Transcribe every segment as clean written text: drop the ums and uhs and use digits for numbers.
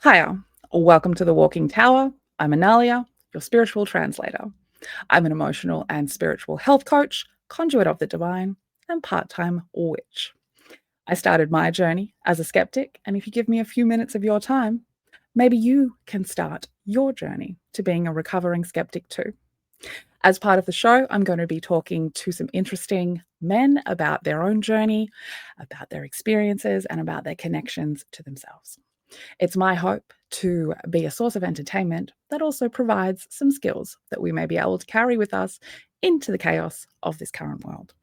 Hiya, welcome to the Walking Tower. I'm Analia, your spiritual translator. I'm an emotional and spiritual health coach, conduit of the divine, and part time witch. I started my journey as a skeptic, and if you give me a few minutes of your time, maybe you can start your journey to being a recovering skeptic too. As part of the show, I'm going to be talking to some interesting men about their own journey, about their experiences, and about their connections to themselves. It's my hope to be a source of entertainment that also provides some skills that we may be able to carry with us into the chaos of this current world.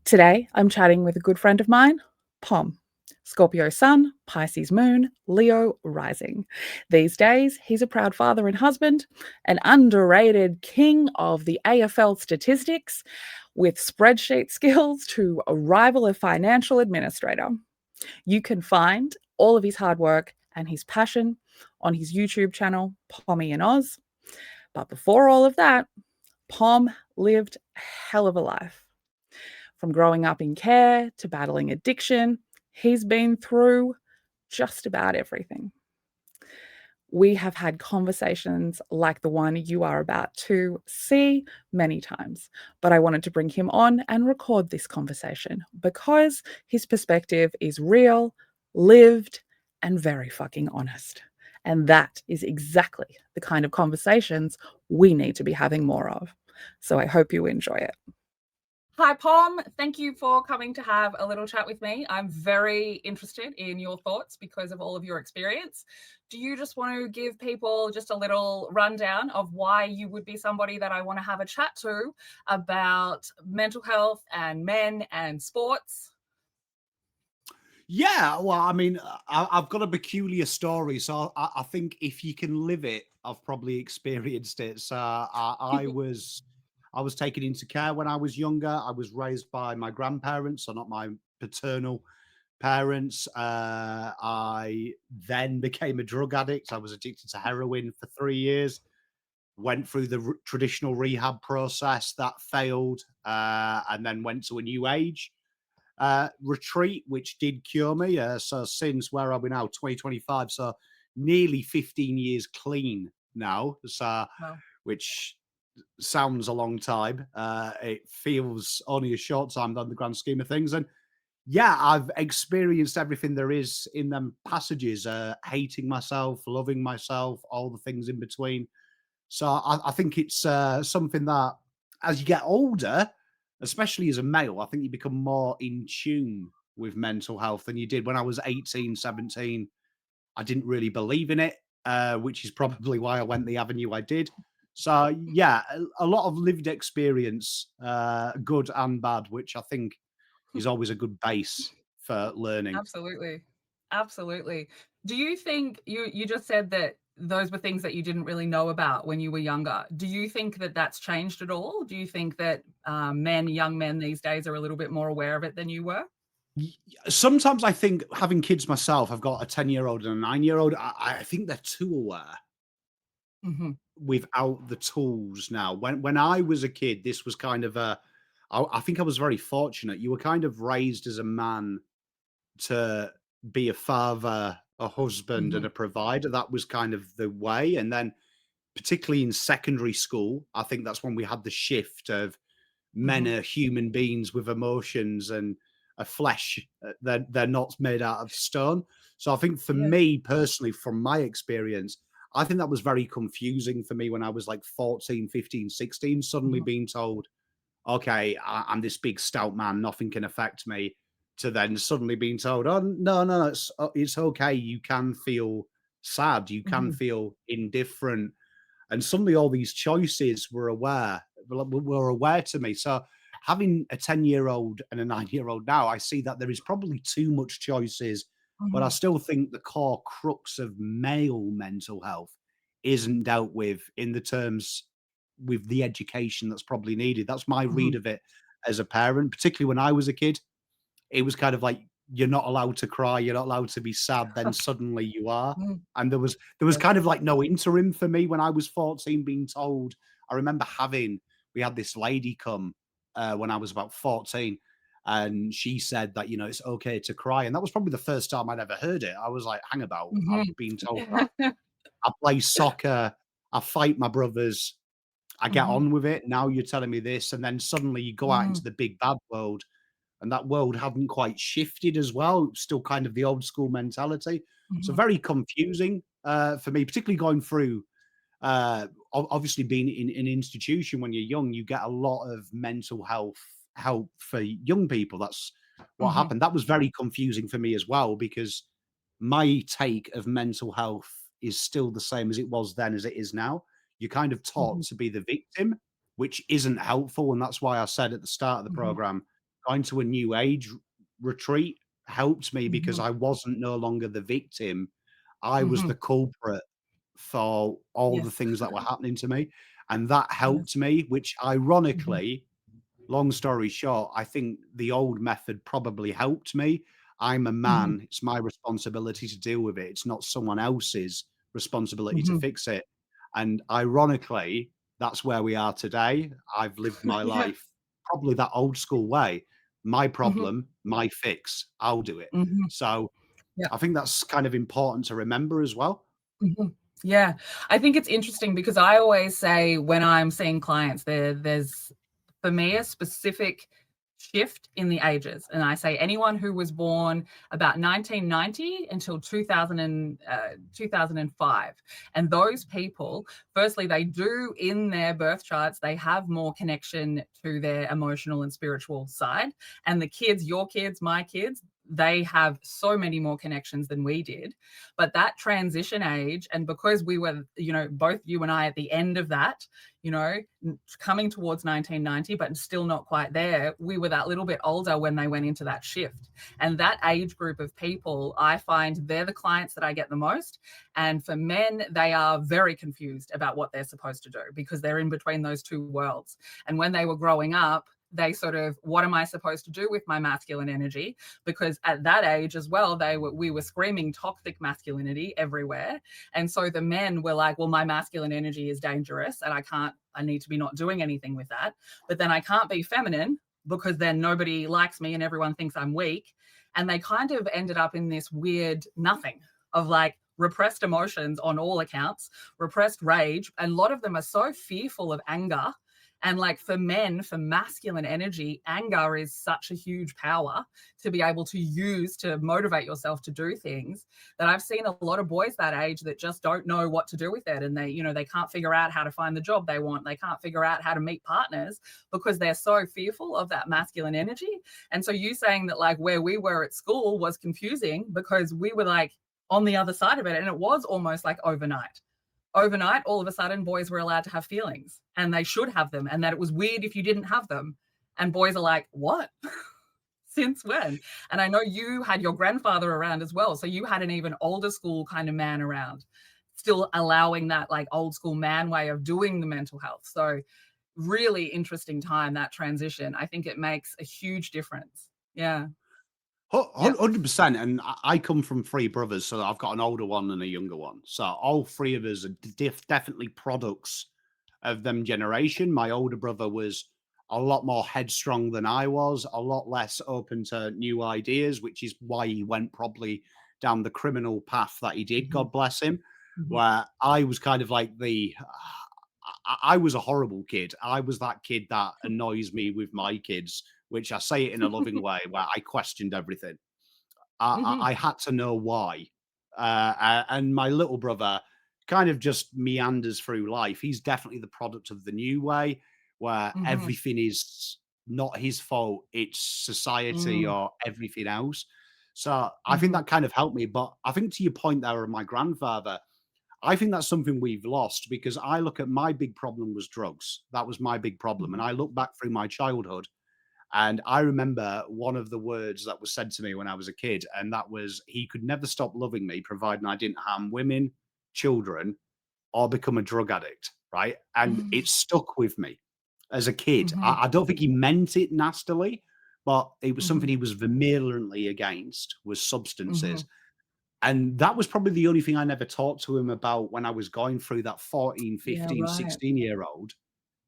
Today, I'm chatting with a good friend of mine, Pom. Scorpio Sun, Pisces Moon, Leo Rising. These days, he's a proud father and husband, an underrated king of the AFL statistics, with spreadsheet skills to rival a financial administrator. You can find all of his hard work and his passion on his YouTube channel, Pommy and Oz. But before all of that, Pom lived a hell of a life. From growing up in care to battling addiction, he's been through just about everything. We have had conversations like the one you are about to see many times, but I wanted to bring him on and record this conversation because his perspective is real, lived, and very fucking honest. And that is exactly the kind of conversations we need to be having more of. So I hope you enjoy it. Hi, Pom. Thank you for coming to have a little chat with me. I'm very interested in your thoughts because of all of your experience. Do you just want to give people just a little rundown of why you would be somebody that I want to have a chat to about mental health and men and sports? Yeah, well, I mean, I've got a peculiar story, so I think if you can live it, I've probably experienced it. So I was taken into care when I was younger. I was raised by my grandparents, so not my paternal parents. I then became a drug addict. I was addicted to heroin for 3 years. Went through the traditional rehab process that failed, and then went to a new age retreat, which did cure me. So since where are we now? 2025. So nearly 15 years clean now. So Well, which sounds a long time. It feels only a short time on the grand scheme of things. And yeah, I've experienced everything there is in them passages, hating myself, loving myself, all the things in between. So I think it's something that as you get older, especially as a male, I think you become more in tune with mental health than you did when I was 18, 17. I didn't really believe in it, which is probably why I went the avenue I did. So yeah, a lot of lived experience, good and bad, which I think is always a good base for learning. absolutely. Absolutely. Do you think you just said that those were things that you didn't really know about when you were younger? Do you think that that's changed at all? Do you think that young men these days are a little bit more aware of it than you were? Sometimes I think having kids myself, I've got a 10-year-old and a 9-year-old. I think they're too aware Hmm. without the tools now. When I was a kid, this was kind of I think I was very fortunate. You were kind of raised as a man to be a father, a husband, Hmm. and a provider. That was kind of the way. And then, particularly in secondary school, I think that's when we had the shift of men Hmm. are human beings with emotions and a flesh. They're not made out of stone. So I think for Yeah. me personally, from my experience, I think that was very confusing for me when I was like 14, 15, 16, suddenly Hmm. being told, okay, I'm this big stout man, nothing can affect me, to then suddenly being told, oh no, no, it's okay. You can feel sad, you can Hmm. feel indifferent, and suddenly all these choices were aware to me. So having a 10-year-old and a 9-year-old now, I see that there is probably too much choices, but I Hmm. still think the core crux of male mental health isn't dealt with in the terms with the education that's probably needed. That's my Hmm. read of it as a parent, particularly when I was a kid. It was kind of like you're not allowed to cry, you're not allowed to be sad, then suddenly you are. Mm. And there was Yes. kind of like no interim for me when I was 14 being told. I remember we had this lady come when I was about 14, And she said that, it's okay to cry. And that was probably the first time I'd ever heard it. I was like, hang about. I've Mhm. been told that I play soccer, I fight my brothers, I get Mhm. on with it. Now you're telling me this. And then suddenly you go out into Mhm. the big bad world, and that world hadn't quite shifted as well. Still kind of the old school mentality. So Mhm. very confusing for me, particularly going through obviously being in an institution when you're young, you get a lot of mental health help for young people. That's what Mhm. happened. That was very confusing for me as well, because my take of mental health is still the same as it was then as it is now. You're kind of taught Mhm. to be the victim, which isn't helpful. And that's why I said at the start of the Mhm. program, going to a new age retreat helped me, because Mhm. I wasn't no longer the victim. I was the Mhm. culprit for all the Yes. things that were happening to me. And that Yes. helped me, which Mhm. ironically, long story short, I think the old method probably helped me. I'm a Mhm. man. It's my responsibility to deal with it. It's not someone else's responsibility to Mhm. fix it. And ironically, that's where we are today. I've lived my Yeah. life probably that old school way. My Mhm. problem, my fix. I'll do it. Mhm. So Yeah. I think that's kind of important to remember as well. Mhm. Yeah. I think it's interesting because I always say when I'm seeing clients, there's for me a specific shift in the ages. And I say anyone who was born about 1990 until 2005. And those people, firstly, they do in their birth charts, they have more connection to their emotional and spiritual side. And the kids, your kids, my kids, they have so many more connections than we did. But that transition age, and because we were, both you and I at the end of that, coming towards 1990, but still not quite there, we were that little bit older when they went into that shift. And that age group of people, I find they're the clients that I get the most. And for men, they are very confused about what they're supposed to do because they're in between those two worlds. And when they were growing up, they sort of, what am I supposed to do with my masculine energy? Because at that age as well, we were screaming toxic masculinity everywhere. And so the men were like, well, my masculine energy is dangerous and I need to be not doing anything with that. But then I can't be feminine because then nobody likes me and everyone thinks I'm weak. And they kind of ended up in this weird nothing of like repressed emotions on all accounts, repressed rage. And a lot of them are so fearful of anger. And like for men, for masculine energy, anger is such a huge power to be able to use to motivate yourself to do things that I've seen a lot of boys that age that just don't know what to do with it. And they can't figure out how to find the job they want. They can't figure out how to meet partners because they're so fearful of that masculine energy. And so you saying that like where we were at school was confusing because we were like on the other side of it. And it was almost like overnight, all of a sudden, boys were allowed to have feelings and they should have them, and that it was weird if you didn't have them. And boys are like, what? Since when? And I know you had your grandfather around as well. So you had an even older school kind of man around, still allowing that like old school man way of doing the mental health. So really interesting time, that transition. I think it makes a huge difference. Yeah. Yeah. 100%. And I come from three brothers, so I've got an older one and a younger one. So all three of us are definitely products of them generation. My older brother was a lot more headstrong than I was, a lot less open to new ideas, which is why he went probably down the criminal path that he did, Mhm. God bless him. Mhm. Where I was kind of like I was a horrible kid. I was that kid that annoys me with my kids, which I say it in a loving way, where I questioned everything. Mhm. I had to know why. And my little brother kind of just meanders through life. He's definitely the product of the new way, where Mhm. everything is not his fault, it's society Mm. or everything else. So I think Mhm. that kind of helped me. But I think to your point there of my grandfather, I think that's something we've lost, because I look at my big problem was drugs. That was my big problem. And Mhm. I look back through my childhood, and I remember one of the words that was said to me when I was a kid, and that was, he could never stop loving me providing I didn't harm women, children, or become a drug addict. Right. And Mhm. it stuck with me as a kid. Mhm. I don't think he meant it nastily, but it was something Mhm. he was vehemently against, was substances. Mhm. And that was probably the only thing I never talked to him about when I was going through that 14, Yeah, 15, right. 16-year-old,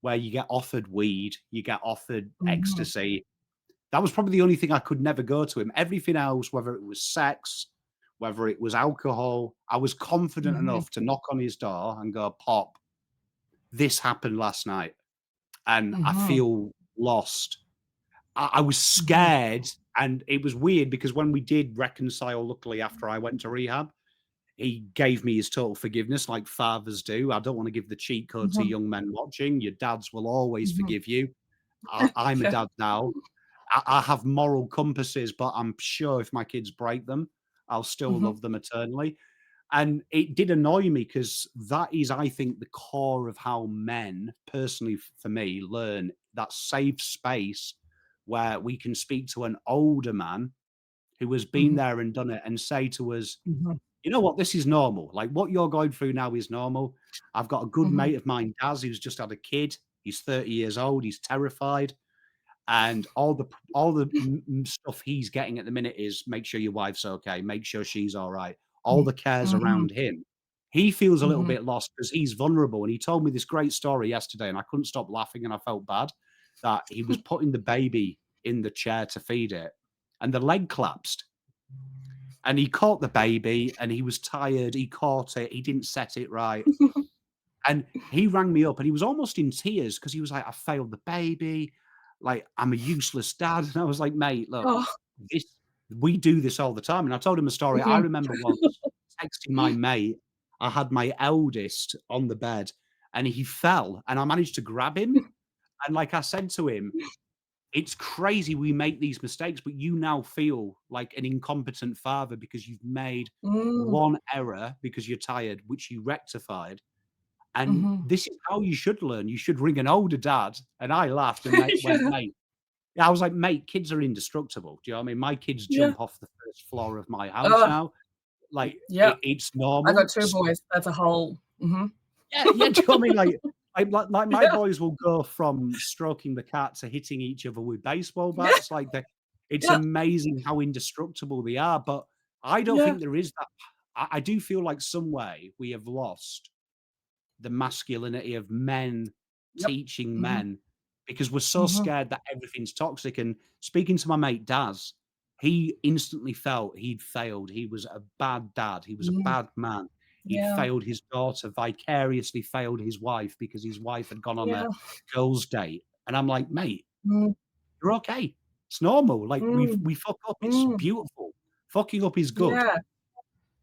where you get offered weed, you get offered Mhm. ecstasy, That was probably the only thing I could never go to him. Everything else, whether it was sex, whether it was alcohol, I was confident Mhm. enough to knock on his door and go, "Pop, this happened last night, and I Mhm. feel lost." I was Mhm. scared, and it was weird because when we did reconcile, luckily after I went to rehab, he gave me his total forgiveness like fathers do. I don't want to give the cheat code to Mhm. young men watching. Your dads will always Mhm. forgive you. I'm a Yeah. dad now. I have moral compasses, but I'm sure if my kids break them, I'll still Mhm. love them eternally. And it did annoy me because that is, I think, the core of how men, personally for me, learn that safe space where we can speak to an older man who has been Mhm. there and done it and say to us, Mhm. you know what, this is normal. Like what you're going through now is normal. I've got a good Mhm. mate of mine, Daz, who's just had a kid. He's 30 years old. He's terrified. And all the stuff he's getting at the minute is make sure your wife's okay, make sure she's all right. All Mhm. the cares Mhm. around him. He feels a little Mhm. bit lost because he's vulnerable. And he told me this great story yesterday, and I couldn't stop laughing and I felt bad that he was putting the baby in the chair to feed it, and the leg collapsed. And he caught the baby and he was tired. He caught it, he didn't set it right. And he rang me up and he was almost in tears because he was like, "I failed the baby. Like, I'm a useless dad." And I was like, "Mate, look, Oh. this we do this all the time." And I told him a story. I Mhm. remember once texting my mate. I had my eldest on the bed and he fell and I managed to grab him. And like I said to him, it's crazy we make these mistakes, but you now feel like an incompetent father because you've made Mm. one error because you're tired, which you rectified. And Mhm. this is how you should learn. You should ring an older dad. And I laughed and mate went, Yeah. "Mate," yeah, I was like, "Mate, kids are indestructible." Do you know what I mean? My kids Yeah. jump off the first floor of my house Oh, now. Like, yep. it's I got normal. 2 boys. That's a whole mhm. Yeah, yeah, do you know what I mean? Like my Yeah. boys will go from stroking the cat to hitting each other with baseball Yeah. bats, like, they it's Yeah. amazing how indestructible they are, but I don't Yeah. think there is that. I do feel like some way we have lost the masculinity of men Yep. teaching Mhm. men because we're so Mhm. scared that everything's toxic. And speaking to my mate Daz, he instantly felt he'd failed. He was a bad dad. He was a Mhm. bad man. He'd Yeah. failed his daughter, vicariously failed his wife because his wife had gone on Yeah. a girls' date. And I'm like, mate, Mm. you're okay. It's normal. Like Mm. we fuck up. It's Mm. beautiful. Fucking up is good. Yeah.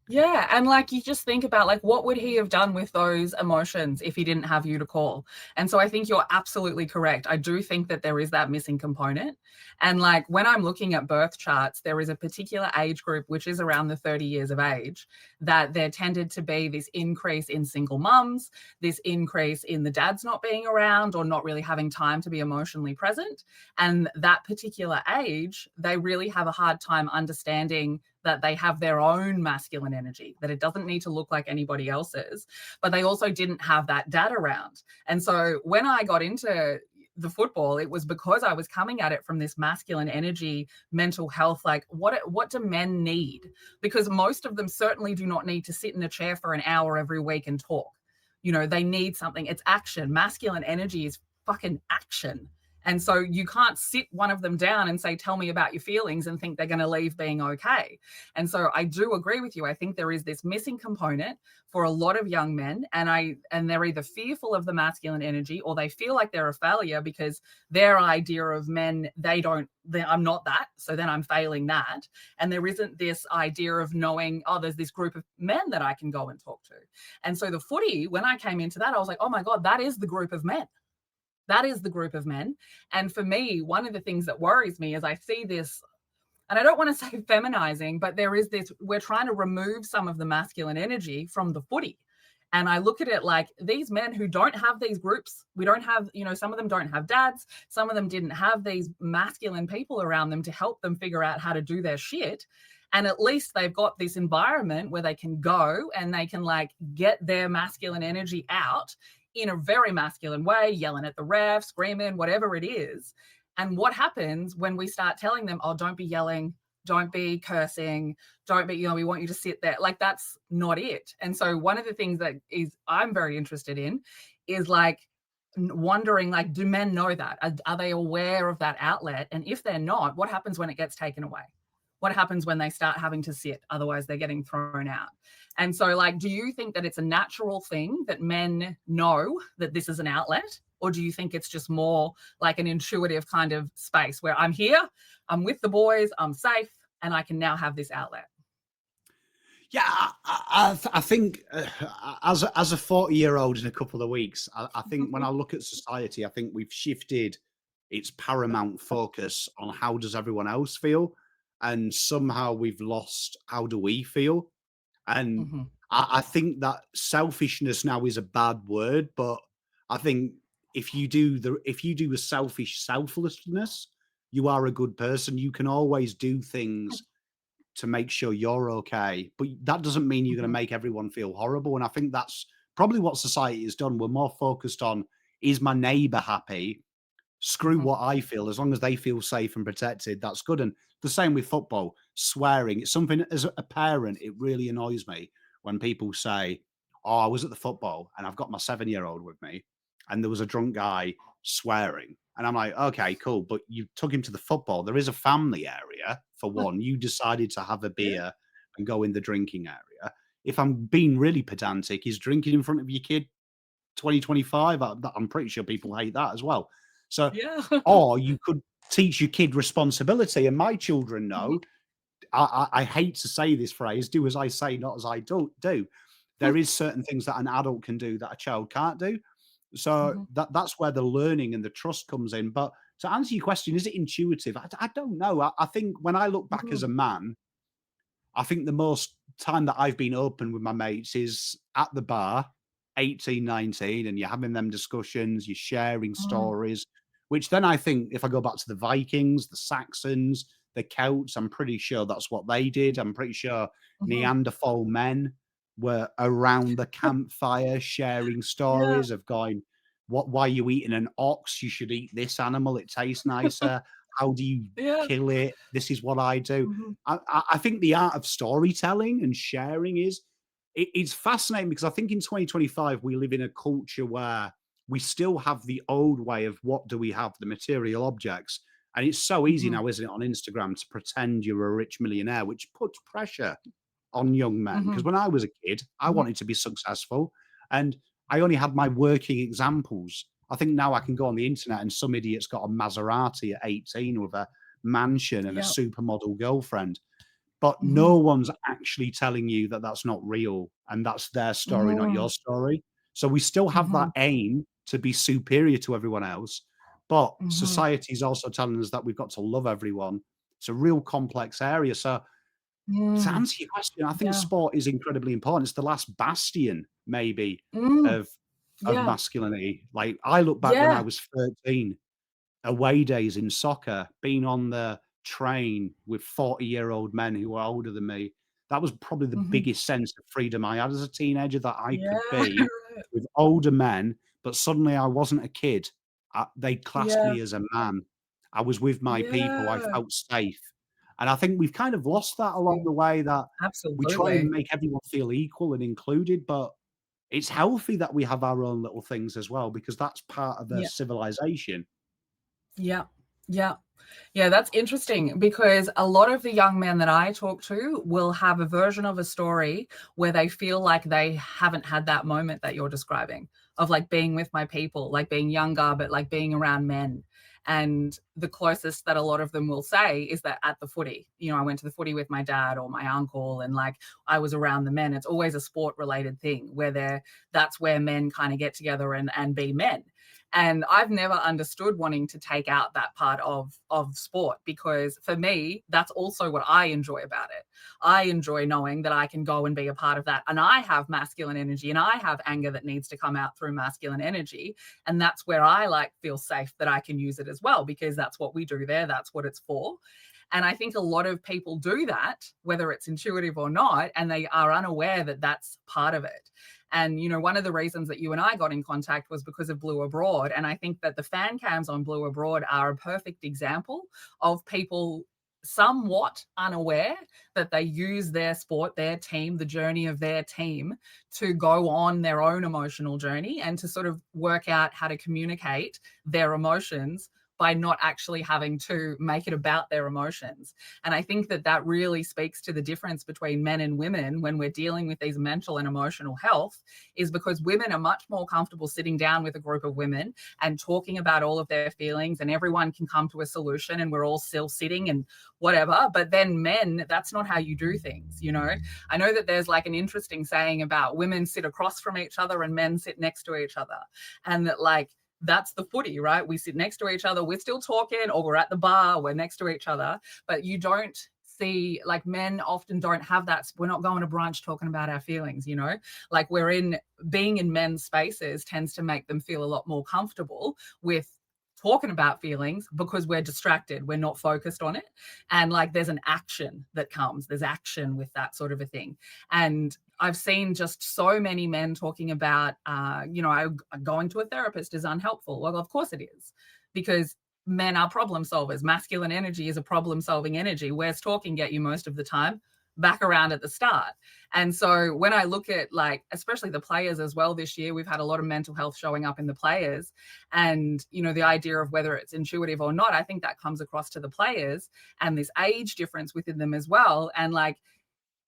Yeah, and like you just think about like what would he have done with those emotions if he didn't have you to call? And so I think you're absolutely correct. I do think that there is that missing component. And like when I'm looking at birth charts, there is a particular age group which is around the 30 years of age that there tended to be this increase in single mums, this increase in the dads not being around or not really having time to be emotionally present. And that particular age, they really have a hard time understanding that they have their own masculine energy, that it doesn't need to look like anybody else's, but they also didn't have that dad around. And so when I got into the football, it was because I was coming at it from this masculine energy, mental health, like what do men need? Because most of them certainly do not need to sit in a chair for an hour every week and talk. You know, they need something. It's action. Masculine energy is fucking action. And so you can't sit one of them down and say, tell me about your feelings and think they're going to leave being okay. And so I do agree with you. I think there is this missing component for a lot of young men. And they're either fearful of the masculine energy or they feel like they're a failure because their idea of men, I'm not that. So then I'm failing that. And there isn't this idea of knowing, oh, there's this group of men that I can go and talk to. And so the footy, when I came into that, I was like, oh my God, that is the group of men. That is the group of men. And for me, one of the things that worries me is I see this, and I don't want to say feminizing, but there is this, we're trying to remove some of the masculine energy from the footy. And I look at it like these men who don't have these groups, we don't have, some of them don't have dads, some of them didn't have these masculine people around them to help them figure out how to do their shit. And at least they've got this environment where they can go and they can like get their masculine energy out in a very masculine way, yelling at the ref, screaming, whatever it is. And what happens when we start telling them, oh, don't be yelling, don't be cursing, don't be, we want you to sit there. Like, that's not it. And so one of the things that is I'm very interested in is like wondering, like, do men know that? Are they aware of that outlet? And if they're not, what happens when it gets taken away? What happens when they start having to sit? Otherwise, they're getting thrown out. And so, like, do you think that it's a natural thing that men know that this is an outlet? Or do you think it's just more like an intuitive kind of space where I'm here, I'm with the boys, I'm safe, and I can now have this outlet? Yeah, I think as a 40-year-old in a couple of weeks, I think when I look at society, I think we've shifted its paramount focus on how does everyone else feel, and somehow we've lost how do we feel. And Mm-hmm. I think that selfishness now is a bad word, but I think if you do a selfish selflessness, you are a good person. You can always do things to make sure you're okay. But that doesn't mean you're going to Mm-hmm. make everyone feel horrible. And I think that's probably what society has done. We're more focused on, is my neighbor happy? Screw Mm-hmm. what I feel. As long as they feel safe and protected, that's good. And the same with football, swearing. It's something, as a parent, it really annoys me when people say, "Oh, I was at the football and I've got my 7-year-old with me, and there was a drunk guy swearing." And I'm like, okay, cool. But you took him to the football. There is a family area, for one. You decided to have a Yeah. beer and go in the drinking area. If I'm being really pedantic, is drinking in front of your kid 2025? I'm pretty sure people hate that as well. So, Yeah. or you could teach your kid responsibility. And my children know, I hate to say this phrase, do as I say, not as I don't do. There is certain things that an adult can do that a child can't do. So Mm-hmm. that's where the learning and the trust comes in. But to answer your question, is it intuitive? I don't know. I think when I look back as Mm-hmm. a man, I think the most time that I've been open with my mates is at the bar, 18, 19, and you're having them discussions, you're sharing stories, which then I think if I go back to the Vikings, the Saxons, the Celts, I'm pretty sure that's what they did. I'm pretty sure Mm-hmm. Neanderthal men were around the campfire sharing Yeah. stories of going, why are you eating an ox? You should eat this animal. It tastes nicer. How do you Yeah. kill it? This is what I do. Mm-hmm. I think the art of storytelling and sharing it's fascinating, because I think in 2025 we live in a culture where we still have the old way of what do we have, the material objects. And it's so easy Mm-hmm. now, isn't it, on Instagram to pretend you're a rich millionaire, which puts pressure on young men. Because Mm-hmm. when I was a kid, I Mm-hmm. wanted to be successful, and I only had my working examples. I think now I can go on the internet and some idiot's got a Maserati at 18 with a mansion and a Yeah. supermodel girlfriend, but Mm-hmm. no one's actually telling you that that's not real and that's their story, not Mm-hmm. your story. So we still have that Mm-hmm. aim to be superior to everyone else, but Mm-hmm. society is also telling us that we've got to love everyone. It's a real complex area. So to Mm. answer your question, I think Yeah. sport is incredibly important. It's the last bastion, maybe, Mm. of Yeah. masculinity. Like, I look back when I Yeah. was 13, away days in soccer, being on the train with 40-year-old men who were older than me. That was probably the Mhm. biggest sense of freedom I had as a teenager, that I Yeah. could be with older men, but suddenly I wasn't a kid. They classed Yeah. me as a man. I was with my people. I Yeah. felt safe. And I think we've kind of lost that along See, the way, that we try and absolutely. make everyone feel equal and included, but it's healthy that we have our own little things as well, because that's part of the Yeah. civilization. Yeah. Yeah. Yeah, that's interesting because a lot of the young men that I talk to will have a version of a story where they feel like they haven't had that moment that you're describing of like being with my people, like being younger, but like being around men. And the closest that a lot of them will say is that at the footy, I went to the footy with my dad or my uncle, and like I was around the men. It's always a sport related thing where that's where men kind of get together and be men. And I've never understood wanting to take out that part of sport, because for me, that's also what I enjoy about it. I enjoy knowing that I can go and be a part of that. And I have masculine energy and I have anger that needs to come out through masculine energy. And that's where I like feel safe that I can use it as well, because that's what we do there. That's what it's for. And I think a lot of people do that, whether it's intuitive or not, and they are unaware that that's part of it. And, one of the reasons that you and I got in contact was because of Blue Abroad. And I think that the fan cams on Blue Abroad are a perfect example of people somewhat unaware that they use their sport, their team, the journey of their team to go on their own emotional journey and to sort of work out how to communicate their emotions by not actually having to make it about their emotions. And I think that that really speaks to the difference between men and women when we're dealing with these mental and emotional health, is because women are much more comfortable sitting down with a group of women and talking about all of their feelings, and everyone can come to a solution and we're all still sitting and whatever. But then men, that's not how you do things, you know? I know that there's like an interesting saying about women sit across from each other and men sit next to each other. And that, like, that's the footy, right? We sit next to each other, we're still talking, or we're at the bar, we're next to each other, but you don't see, like, men often don't have that. We're not going to brunch talking about our feelings, you know, like we're in, being in men's spaces tends to make them feel a lot more comfortable with talking about feelings because we're distracted, we're not focused on it, and like there's an action that comes, there's action with that sort of a thing. And I've seen just so many men talking about going to a therapist is unhelpful. Well, of course it is, because men are problem solvers. Masculine energy is a problem solving energy. Where's talking get you most of the time? Back around at the start. And so when I look at, like, especially the players as well this year, we've had a lot of mental health showing up in the players. And, you know, the idea of whether it's intuitive or not, I think that comes across to the players and this age difference within them as well. And like,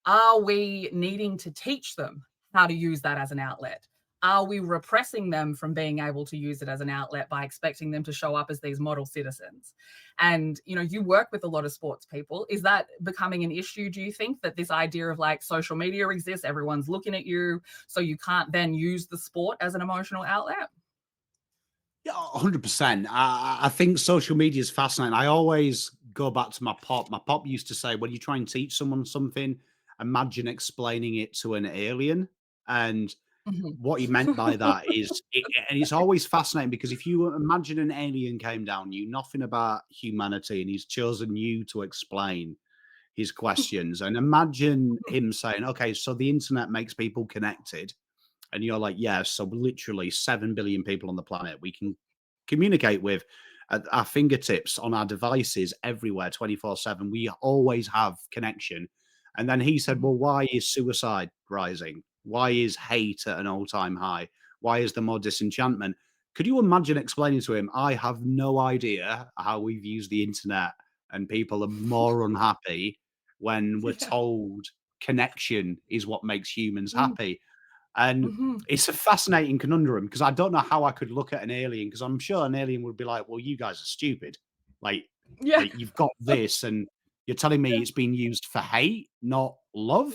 are we needing to teach them how to use that as an outlet? Are we repressing them from being able to use it as an outlet by expecting them to show up as these model citizens? And, you know, you work with a lot of sports people. Is that becoming an issue, do you think, that this idea of like social media exists, everyone's looking at you, so you can't then use the sport as an emotional outlet? Yeah, 100%. I think social media is fascinating. I always go back to my pop. My pop used to say, when you try and teach someone something, imagine explaining it to an alien. And Mhm. what he meant by that is, and it's always fascinating because if you imagine an alien came down, knew nothing about humanity, and he's chosen you to explain his questions, and imagine him saying, "Okay, so the internet makes people connected," and you're like, "Yeah, so literally 7 billion people on the planet we can communicate with at our fingertips on our devices everywhere, 24/7. We always have connection." And then he said, Mhm. "Well, why is suicide rising? Why is hate at an all-time high? Why is there more disenchantment?" Could you imagine explaining to him, "I have no idea how we've used the internet and people are more unhappy when we're Yeah. told connection is what makes humans Mm. happy?" And Mhm. it's a fascinating conundrum because I don't know how I could look at an alien, because I'm sure an alien would be like, "Well, you guys are stupid. Like, Yeah. you've got this, and you're telling me it's being used for hate, not love."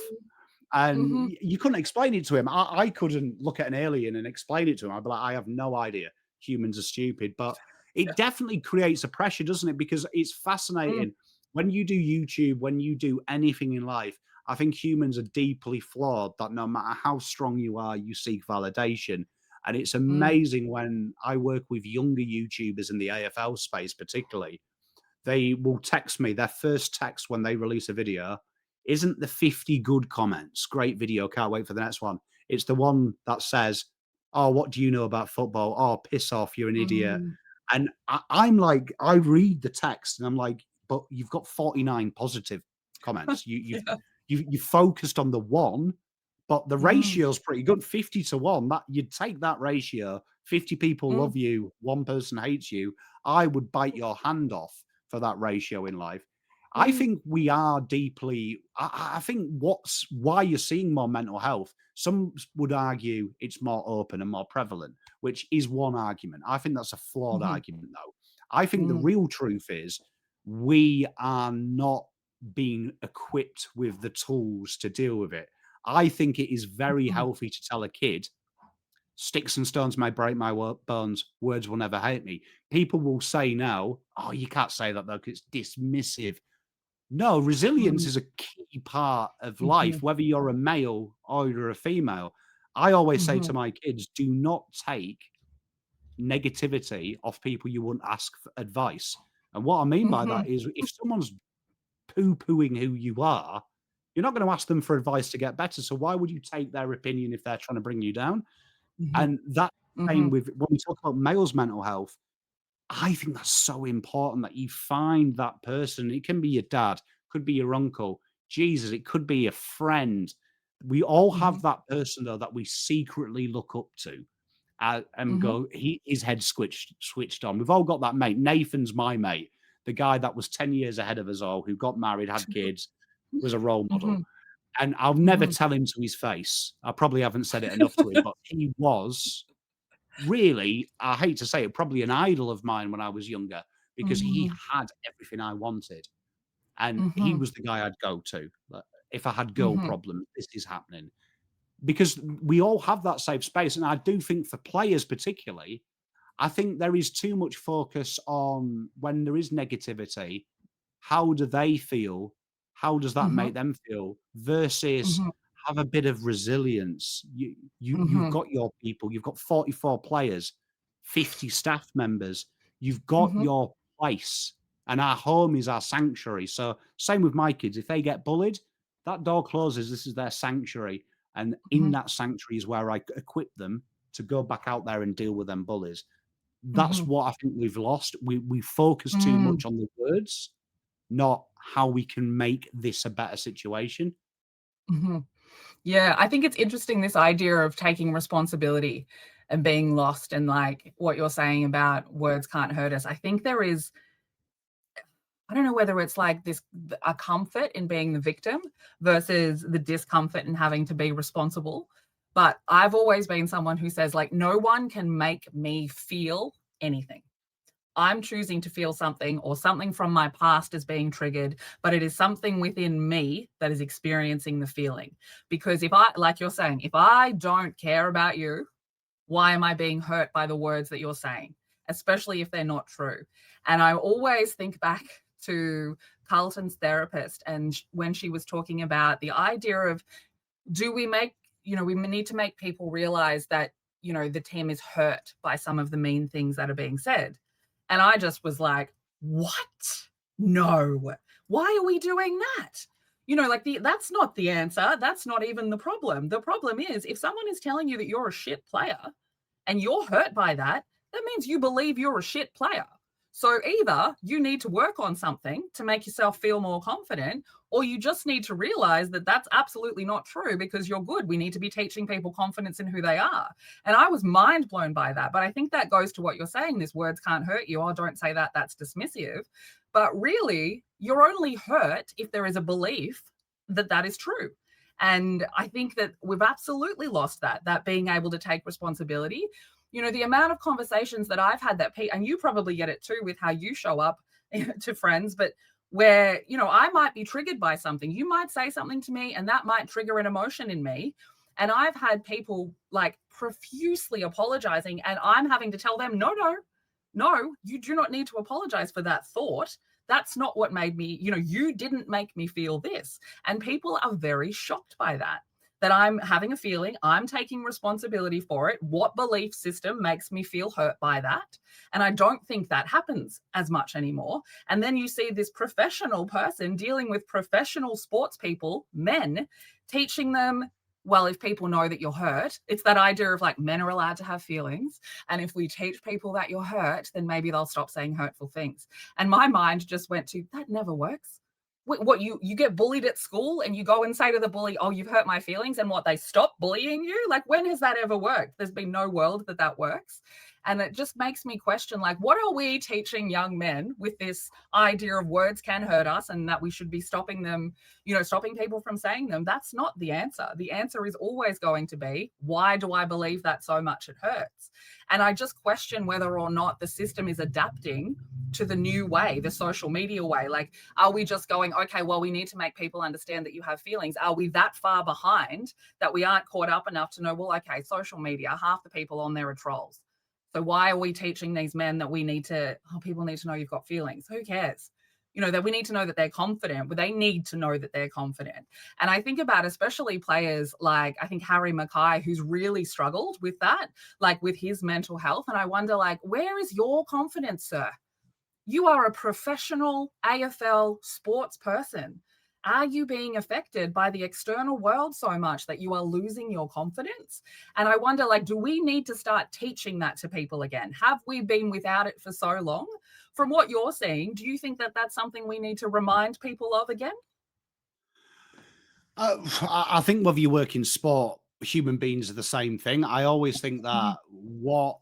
And Mhm. you couldn't explain it to him. I couldn't look at an alien and explain it to him. I'd be like, "I have no idea. Humans are stupid." But it definitely creates a pressure, doesn't it? Because it's Mm. fascinating when you do YouTube, when you do anything in life. I think humans are deeply flawed. That no matter how strong you are, you seek validation. And it's Mm. amazing when I work with younger YouTubers in the AFL space, particularly, they will text me. Their first text when they release a video isn't the 50 good comments, "Great video, can't wait for the next one." It's the one that says, "Oh, what do you know about football? Oh, piss off, you're an idiot." Mm. And I'm like, I read the text and I'm like, "But you've got 49 positive comments. Yeah. You focused on the one, but the Mm. ratio is pretty good, 50-1. That you'd take that ratio. 50 people Mm. love you, one person hates you. I would bite your hand off for that ratio in life." I Mm. think we are deeply. I think what's why you're seeing more mental health. Some would argue it's more open and more prevalent, which is one argument. I think that's a flawed Mhm. argument, though. I think the Mm. real truth is we are not being equipped with the tools to deal with it. I think it is very Mhm. healthy to tell a kid, "Sticks and stones may break my bones, words will never hurt me." People will say now, "Oh, you can't say that though, 'cause it's dismissive." No, resilience Mm. is a key part of life, Mhm. whether you're a male or you're a female. I always say to Mhm. my kids, do not take negativity off people you wouldn't ask for advice. And what I mean by Mhm. that is, if someone's poo-pooing who you are, you're not going to ask them for advice to get better. So why would you take their opinion if they're trying to bring you down? Mhm. And that same Mhm. with when we talk about males' mental health. I think that's so important that you find that person. It can be your dad, could be your uncle, Jesus, it could be a friend. We all have Mhm, that person though that we secretly look up to and mhm, go, his head switched on. We've all got that mate. Nathan's my mate, the guy that was 10 years ahead of us all, who got married, had kids, was a role model. mhm, And I'll never mhm, tell him to his face. I probably haven't said it enough to him, but he was really, I hate to say it, probably an idol of mine when I was younger because he mhm, had everything I wanted. And he mhm, was the guy I'd go to. Like, if I had girl mhm, problems, this is happening. Because we all have that safe space. And I do think for players, particularly, I think there is too much focus on when there is negativity, how do they feel? How does that mhm, make them feel? Versus mhm, have a bit of resilience. You've mhm, got your people, you've got 44 players, 50 staff members, you've got mhm, your place, and our home is our sanctuary. So same with my kids. If they get bullied, that door closes, this is their sanctuary. And in mhm, that sanctuary is where I equip them to go back out there and deal with them bullies. That's mhm, what I think we've lost. We focus too mm, much on the words, not how we can make this a better situation. mhm. Yeah, I think it's interesting, this idea of taking responsibility and being lost, and like what you're saying about words can't hurt us. I think there is, I don't know whether it's like this, a comfort in being the victim versus the discomfort in having to be responsible. But I've always been someone who says, like, no one can make me feel anything. I'm choosing to feel something, or something from my past is being triggered, but it is something within me that is experiencing the feeling. Because if I, like you're saying, if I don't care about you, why am I being hurt by the words that you're saying, especially if they're not true? And I always think back to Carlton's therapist, and when she was talking about the idea of, do we make, we need to make people realize that, the team is hurt by some of the mean things that are being said. And I just was like, what? No. Why are we doing that? Like, that's not the answer. That's not even the problem. The problem is, if someone is telling you that you're a shit player and you're hurt by that, that means you believe you're a shit player. So either you need to work on something to make yourself feel more confident, or you just need to realize that that's absolutely not true because you're good. We need to be teaching people confidence in who they are. And I was mind blown by that. But I think that goes to what you're saying, this words can't hurt you. Oh, don't say that. That's dismissive. But really, you're only hurt if there is a belief that that is true. And I think that we've absolutely lost that being able to take responsibility. The amount of conversations that I've had that, and you probably get it too with how you show up to friends, but where, I might be triggered by something. You might say something to me and that might trigger an emotion in me. And I've had people like profusely apologizing, and I'm having to tell them, no, no, no, you do not need to apologize for that thought. That's not what made me, you didn't make me feel this. And people are very shocked by that I'm having a feeling, I'm taking responsibility for it. What belief system makes me feel hurt by that? And I don't think that happens as much anymore. And then you see this professional person dealing with professional sports people, men, teaching them, well, if people know that you're hurt, it's that idea of like, men are allowed to have feelings. And if we teach people that you're hurt, then maybe they'll stop saying hurtful things. And my mind just went to, that never works. What, you get bullied at school and you go and say to the bully, oh, you've hurt my feelings, and what, they stop bullying you? Like, when has that ever worked? There's been no world that works. And it just makes me question, like, what are we teaching young men with this idea of words can hurt us and that we should be stopping them, stopping people from saying them? That's not the answer. The answer is always going to be, why do I believe that so much it hurts? And I just question whether or not the system is adapting to the new way, the social media way. Like, are we just going, okay, well, we need to make people understand that you have feelings? Are we that far behind that we aren't caught up enough to know, well, okay, social media, half the people on there are trolls. So why are we teaching these men that we need to, people need to know you've got feelings? Who cares? That we need to know that they're confident, but they need to know that they're confident. And I think about especially players like, I think Harry Mackay, who's really struggled with that, like with his mental health. And I wonder, like, where is your confidence, sir? You are a professional AFL sports person. Are you being affected by the external world so much that you are losing your confidence? And I wonder, like, do we need to start teaching that to people again? Have we been without it for so long? From what you're seeing, do you think that that's something we need to remind people of again? I think whether you work in sport, human beings are the same thing. I always think Mhm, that what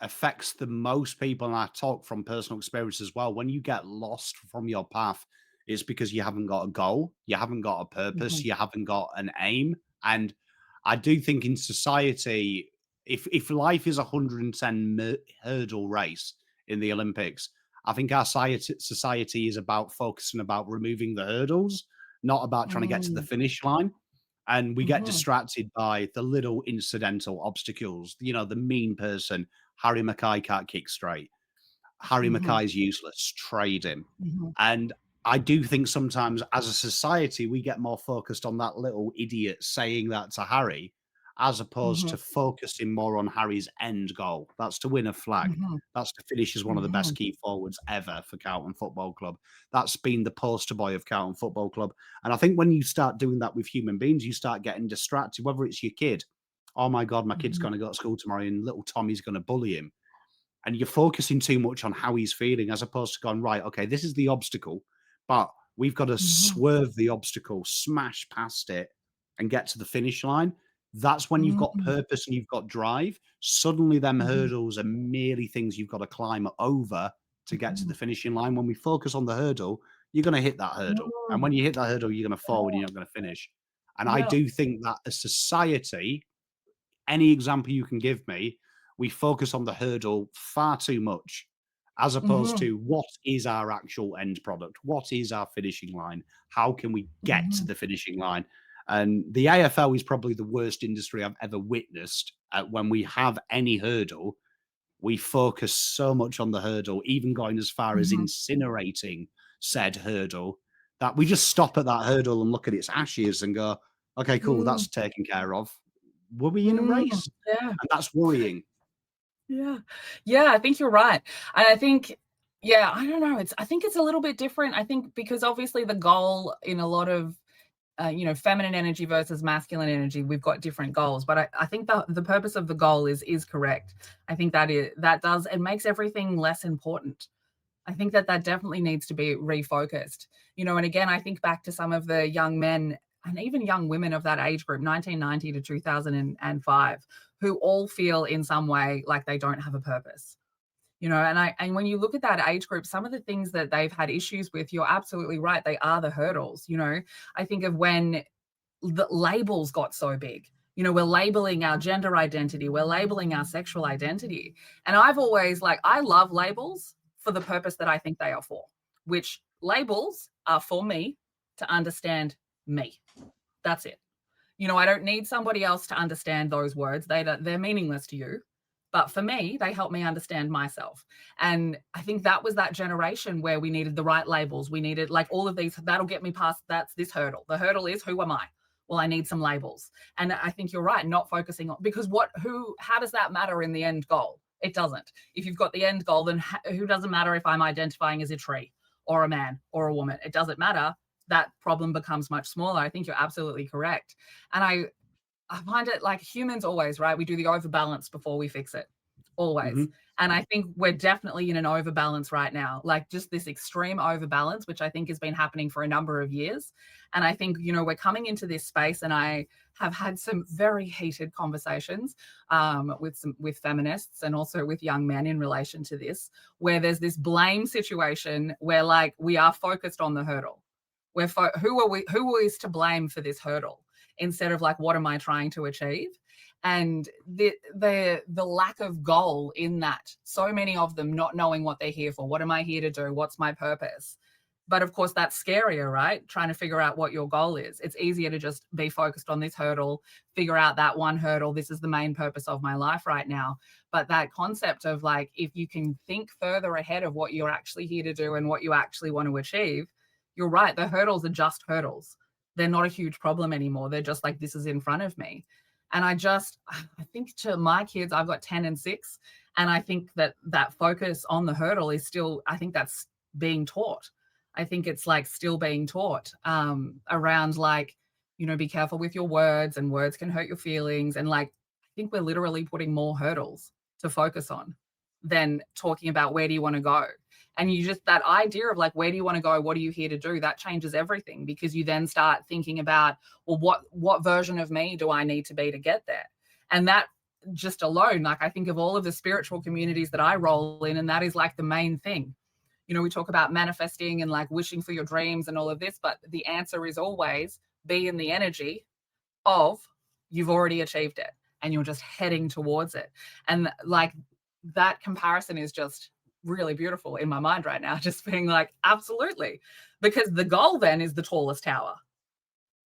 affects the most people, and I talk from personal experience as well, when you get lost from your path, it's because you haven't got a goal, you haven't got a purpose, mhm, you haven't got an aim. And I do think in society, if life is a 110 hurdle race in the Olympics, I think our society is about focusing about removing the hurdles, not about trying to get to the mm, finish line. And we get mhm, distracted by the little incidental obstacles. You know, the mean person, Harry Mackay can't kick straight. Harry mhm, Mackay's useless. Trade him. mhm, And I do think sometimes as a society, we get more focused on that little idiot saying that to Harry, as opposed mhm, to focusing more on Harry's end goal. That's to win a flag. mhm, That's to finish as one of the best mhm, key forwards ever for Carlton Football Club. That's been the poster boy of Carlton Football Club. And I think when you start doing that with human beings, you start getting distracted, whether it's your kid. Oh my God, my kid's mhm, going to go to school tomorrow and little Tommy's going to bully him, and you're focusing too much on how he's feeling as opposed to going, right, okay, this is the obstacle, but we've got to mhm, swerve the obstacle, smash past it, and get to the finish line. That's when you've got mm, purpose and you've got drive. Suddenly, them mhm, hurdles are merely things you've got to climb over to get to the mhm, finishing line. When we focus on the hurdle, you're going to hit that hurdle. And mm. when you hit that hurdle, you're going to fall and you're not going to finish. And I Yeah. do think that as society, any example you can give me, we focus on the hurdle far too much, as opposed Mhm, to what is our actual end product? What is our finishing line? How can we get to mhm, the finishing line? And the AFL is probably the worst industry I've ever witnessed. When we have any hurdle, we focus so much on the hurdle, even going as far as mhm, incinerating said hurdle, that we just stop at that hurdle and look at its ashes and go, okay, cool, mm, that's taken care of. Were we in a mm. race? Yeah. And that's worrying. Yeah. Yeah, I think you're right. And I think, yeah, I don't know. I think it's a little bit different. I think because obviously the goal in a lot of, feminine energy versus masculine energy, we've got different goals. But I think the purpose of the goal is correct. I think it makes everything less important. I think that definitely needs to be refocused. And again, I think back to some of the young men and even young women of that age group, 1990 to 2005, who all feel in some way like they don't have a purpose. And when you look at that age group, some of the things that they've had issues with, you're absolutely right. They are the hurdles. I think of when the labels got so big. We're labeling our gender identity, we're labeling our sexual identity. And I've always I love labels for the purpose that I think they are for, which labels are for me to understand me. That's it. I don't need somebody else to understand those words. They're meaningless to you. But for me, they help me understand myself. And I think that was that generation where we needed the right labels. We needed like all of these, that'll get me past that's this hurdle. The hurdle is who am I? Well, I need some labels. And I think you're right, not focusing on because how does that matter in the end goal? It doesn't. If you've got the end goal, then who doesn't matter if I'm identifying as a tree or a man or a woman? It doesn't matter. That problem becomes much smaller. I think you're absolutely correct. And I find it like humans always, right? We do the overbalance before we fix it. Always. Mhm. And I think we're definitely in an overbalance right now, like just this extreme overbalance, which I think has been happening for a number of years. And I think, we're coming into this space, and I have had some very heated conversations with feminists and also with young men in relation to this, where there's this blame situation where we are focused on the hurdle. Who is to blame for this hurdle? Instead of what am I trying to achieve? And the lack of goal in that, so many of them not knowing what they're here for. What am I here to do? What's my purpose? But of course, that's scarier, right? Trying to figure out what your goal is. It's easier to just be focused on this hurdle, figure out that one hurdle. This is the main purpose of my life right now. But that concept of if you can think further ahead of what you're actually here to do and what you actually want to achieve, you're right. The hurdles are just hurdles. They're not a huge problem anymore. They're just this is in front of me. And I think to my kids, I've got 10 and 6. And I think that focus on the hurdle is still, I think that's being taught. I think it's like still being taught around like, be careful with your words and words can hurt your feelings. And like, I think we're literally putting more hurdles to focus on than talking about where do you want to go. And you just, that idea of like, where do you want to go? What are you here to do? That changes everything because you then start thinking about, well, what version of me do I need to be to get there? And that just alone, like I think of all of the spiritual communities that I roll in, and that is like the main thing. We talk about manifesting and like wishing for your dreams and all of this, but the answer is always be in the energy of you've already achieved it and you're just heading towards it. And like that comparison is just really beautiful in my mind right now, just being like, absolutely. Because the goal then is the tallest tower.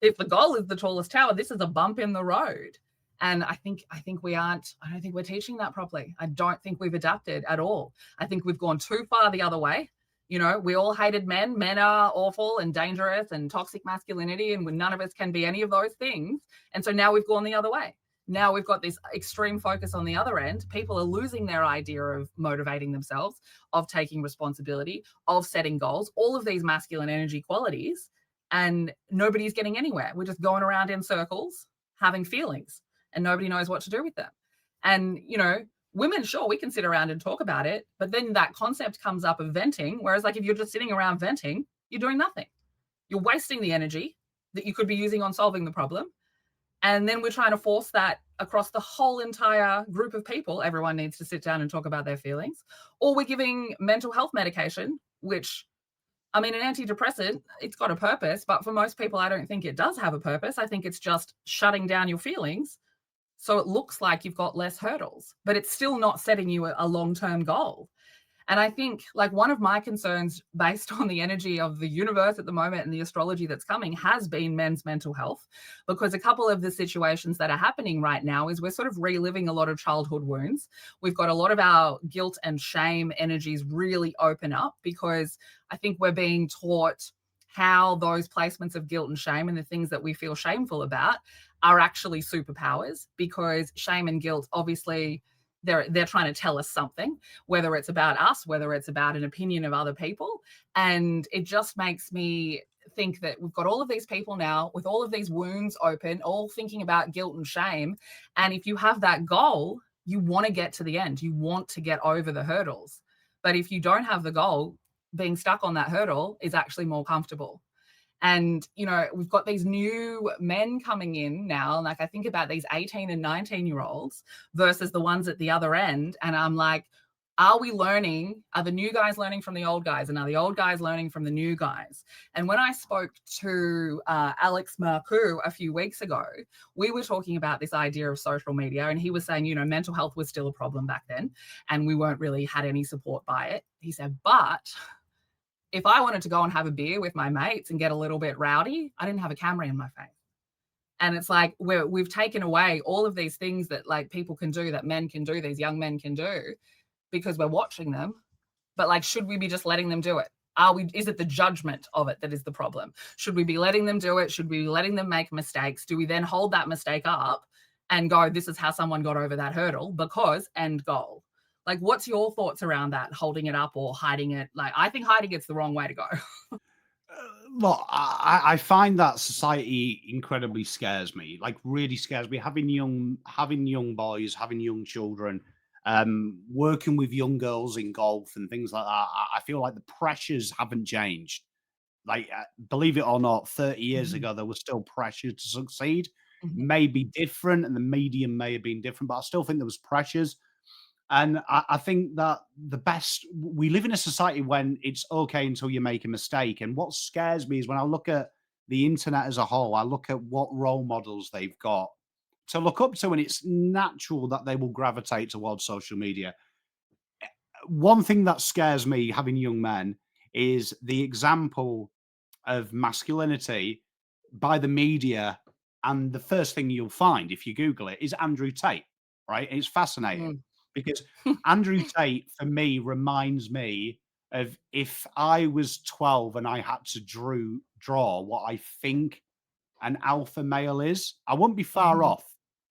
If the goal is the tallest tower, this is a bump in the road. And I don't think we're teaching that properly. I don't think we've adapted at all. I think we've gone too far the other way. We all hated men. Men are awful and dangerous and toxic masculinity, and none of us can be any of those things. And so now we've gone the other way. Now we've got this extreme focus on the other end. People are losing their idea of motivating themselves, of taking responsibility, of setting goals, all of these masculine energy qualities, and nobody's getting anywhere. We're just going around in circles having feelings and nobody knows what to do with them. And, women, sure, we can sit around and talk about it, but then that concept comes up of venting. Whereas like if you're just sitting around venting, you're doing nothing. You're wasting the energy that you could be using on solving the problem. And then we're trying to force that across the whole entire group of people. Everyone needs to sit down and talk about their feelings. Or we're giving mental health medication, which, I mean, an antidepressant, it's got a purpose, but for most people, I don't think it does have a purpose. I think it's just shutting down your feelings so it looks like you've got less hurdles, but it's still not setting you a long-term goal. And I think like one of my concerns based on the energy of the universe at the moment and the astrology that's coming has been men's mental health, because a couple of the situations that are happening right now is we're sort of reliving a lot of childhood wounds. We've got a lot of our guilt and shame energies really open up because I think we're being taught how those placements of guilt and shame and the things that we feel shameful about are actually superpowers, because shame and guilt, obviously, they're trying to tell us something, whether it's about us, whether it's about an opinion of other people. And it just makes me think that we've got all of these people now with all of these wounds open, all thinking about guilt and shame. And if you have that goal, you want to get to the end, you want to get over the hurdles. But if you don't have the goal, being stuck on that hurdle is actually more comfortable. And, we've got these new men coming in now. Like I think about these 18 and 19-year-olds versus the ones at the other end. And I'm like, are the new guys learning from the old guys? And are the old guys learning from the new guys? And when I spoke to Alex Marcoux a few weeks ago, we were talking about this idea of social media. And he was saying, mental health was still a problem back then. And we weren't really had any support by it. He said, but if I wanted to go and have a beer with my mates and get a little bit rowdy, I didn't have a camera in my face. And it's like we've taken away all of these things that like people can do, that men can do, these young men can do, because we're watching them. But like, should we be just letting them do it? Is it the judgment of it that is the problem? Should we be letting them do it? Should we be letting them make mistakes? Do we then hold that mistake up and go, this is how someone got over that hurdle because end goal? Like, what's your thoughts around that, holding it up or hiding it? Like, I think hiding it's the wrong way to go. Look, I find that society incredibly scares me. Like, really scares me. Having young boys, having young children, working with young girls in golf and things like that. I feel like the pressures haven't changed. Like, believe it or not, 30 years Mhm. ago there was still pressure to succeed. Mhm. Maybe different, and the medium may have been different, but I still think there was pressures. And I think that we live in a society when it's okay until you make a mistake. And what scares me is when I look at the internet as a whole, I look at what role models they've got to look up to, and it's natural that they will gravitate towards social media. One thing that scares me having young men is the example of masculinity by the media. And the first thing you'll find if you Google it is Andrew Tate, right? And it's fascinating Mm. because Andrew Tate, for me, reminds me of if I was 12 and I had to draw what I think an alpha male is, I wouldn't be far Mhm. off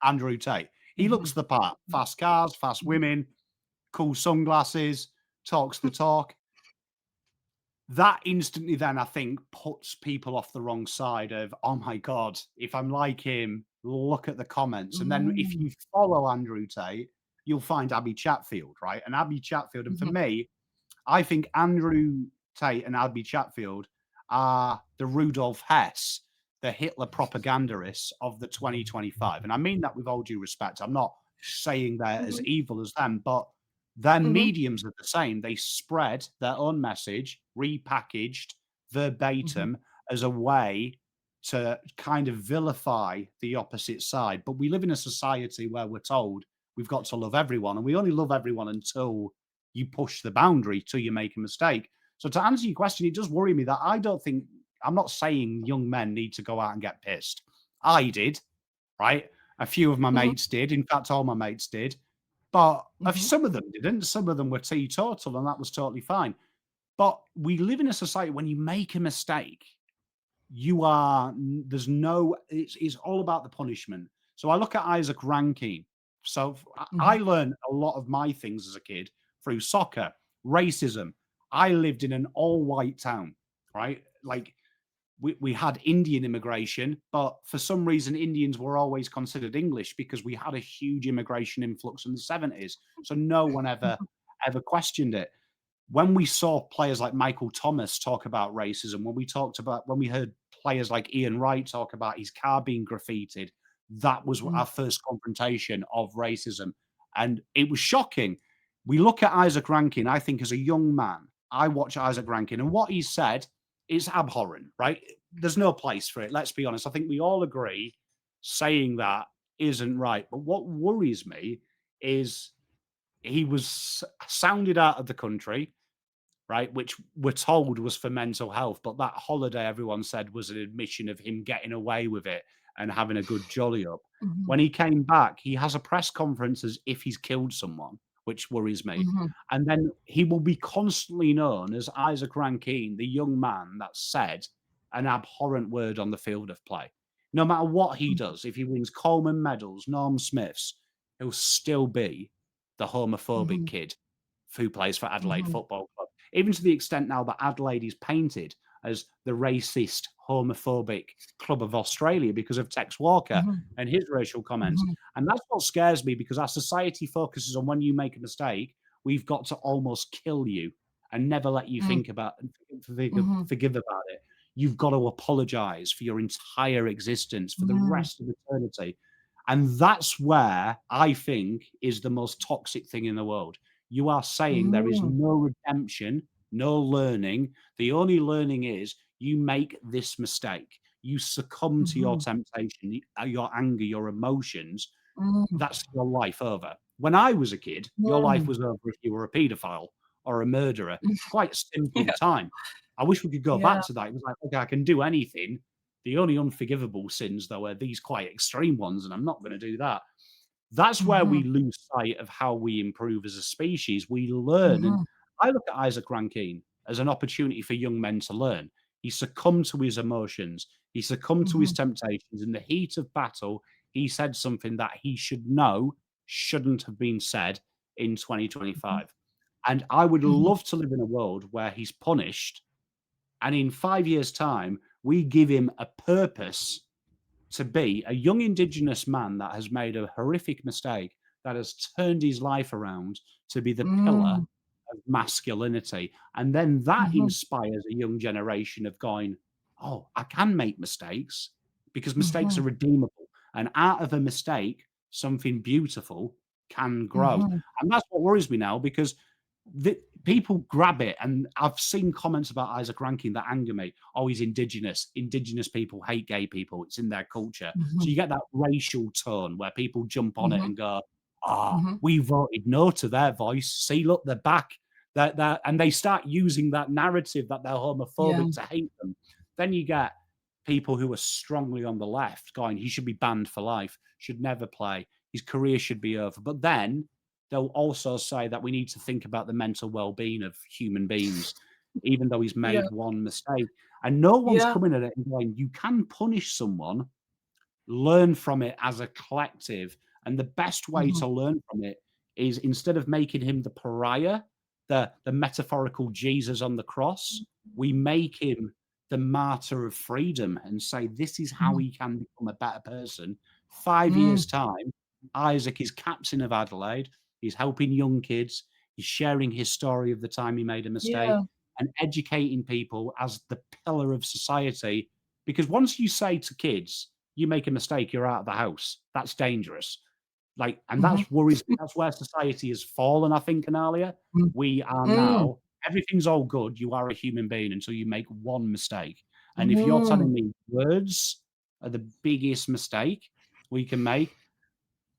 Andrew Tate. He looks Mhm. the part. Fast cars, fast Mhm. women, cool sunglasses, talks the talk. that instantly then I think puts people off the wrong side of, oh my God, if I'm like him, look at the comments. And then if Mm, you follow Andrew Tate, you'll find Abby Chatfield, right? And Abby Chatfield, and for mhm, me, I think Andrew Tate and Abby Chatfield are the Rudolf Hess, the Hitler propagandists of the 2025. And I mean that with all due respect. I'm not saying they're as mhm, evil as them, but their mhm, mediums are the same. They spread their own message, repackaged mhm, verbatim as a way to kind of vilify the opposite side. But we live in a society where we're told we've got to love everyone, and we only love everyone until you push the boundary till you make a mistake. So to answer your question, it does worry me that I don't think I'm not saying young men need to go out and get pissed. I did, right? A few of my mhm, mates did. In fact, all my mates did. But mhm, some of them didn't. Some of them were teetotal, and that was totally fine. But we live in a society when you make a mistake, you are there's no it's all about the punishment. So I look at Isaac Rankin. So I mhm, learned a lot of my things as a kid through soccer, racism. I lived in an all-white town, right? Like we had Indian immigration, but for some reason Indians were always considered English because we had a huge immigration influx in the 70s. So no one ever questioned it. When we saw players like Michael Thomas talk about racism, when we heard players like Ian Wright talk about his car being graffitied, that was mhm, our first confrontation of racism. And it was shocking. We look at Isaac Rankin, I think as a young man, I watch Isaac Rankin, and what he said is abhorrent, right? There's no place for it. Let's be honest. I think we all agree saying that isn't right. But what worries me is he was sounded out of the country, right? Which we're told was for mental health, but that holiday everyone said was an admission of him getting away with it and having a good jolly up. mhm, When he came back, he has a press conference as if he's killed someone, which worries me. mhm, And then he will be constantly known as Isaac Rankine, the young man that said an abhorrent word on the field of play. No matter what he mhm, does, if he wins Coleman medals, Norm Smiths, he'll still be the homophobic mhm, kid who plays for Adelaide mhm, Football Club, even to the extent now that Adelaide is painted as the racist, homophobic club of Australia because of Tex Walker mhm, and his racial comments. mhm, And that's what scares me because our society focuses on when you make a mistake, we've got to almost kill you and never let you mhm, think about and mhm, forgive about it. You've got to apologize for your entire existence for the mhm, rest of eternity. And that's where I think is the most toxic thing in the world. You are saying there is mhm, no redemption, no learning. The only learning is you make this mistake. You succumb to your mhm, temptation, your anger, your emotions. mhm, That's your life over. When I was a kid, your life mhm. was over if you were a paedophile or a murderer. Quite Yeah, simple time. I wish we could go yeah, back to that. It was like, okay, I can do anything. The only unforgivable sins, though, are these quite extreme ones, and I'm not going to do that. That's where we mhm, lose sight of how we improve as a species. We learn, and mhm, I look at Isaac Rankine as an opportunity for young men to learn. He succumbed to his emotions. He succumbed to his mhm, temptations. In the heat of battle, he said something that he should know shouldn't have been said in mhm, 2025. And I would mhm, love to live in a world where he's punished, and in 5 years' time, we give him a purpose to be a young Indigenous man that has made a horrific mistake, that has turned his life around to be the pillar mhm, of masculinity. And then that mhm, inspires a young generation of going, oh, I can make mistakes because mistakes are mhm, redeemable. And out of a mistake, something beautiful can grow. mhm, And that's what worries me now because people grab it. And I've seen comments about Isaac Rankin that anger me. Oh, he's indigenous. Indigenous people hate gay people. It's in their culture. So mhm, you get that racial tone where people jump on it mhm, and go, ah, mhm. we voted no to their voice. See, look, they're back. And they start using that narrative that they're Yeah, homophobic to hate them. Then you get people who are strongly on the left going, he should be banned for life, should never play, his career should be over. But then they'll also say that we need to think about the mental well-being of human beings, even though he's yeah, made one mistake. And no one's yeah, coming at it and going, you can punish someone, learn from it as a collective. And the best way mhm, to learn from it is instead of making him the pariah, the metaphorical Jesus on the cross, we make him the martyr of freedom and say this is how Mm, he can become a better person. 5 years' mm, time, Isaac is captain of Adelaide. He's helping young kids. He's sharing his story of the time he made a mistake yeah. and educating people as the pillar of society. Because once you say to kids, you make a mistake, you're out of the house, that's dangerous. Like, and Mhm, that's worries me. That's where society has fallen, I think, Analia. mm, We are mm, now, everything's all good. You are a human being until you make one mistake. And if you're mhm. telling me words are the biggest mistake we can make,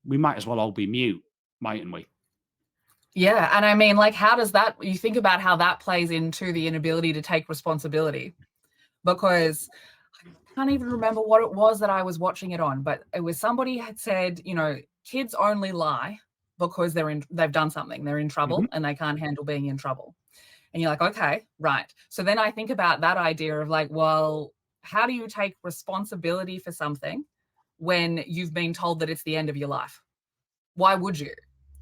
we might as well all be mute, mightn't we? Yeah, and I mean, like, how does that you think about how that plays into the inability to take responsibility? Because I can't even remember what it was that I was watching it on, but it was somebody had said, kids only lie because they've done something, they're in Mhm. trouble and they can't handle being in trouble. And you're like, okay, right. So then I think about that idea of like, well, how do you take responsibility for something when you've been told that it's the end of your life? Why would you?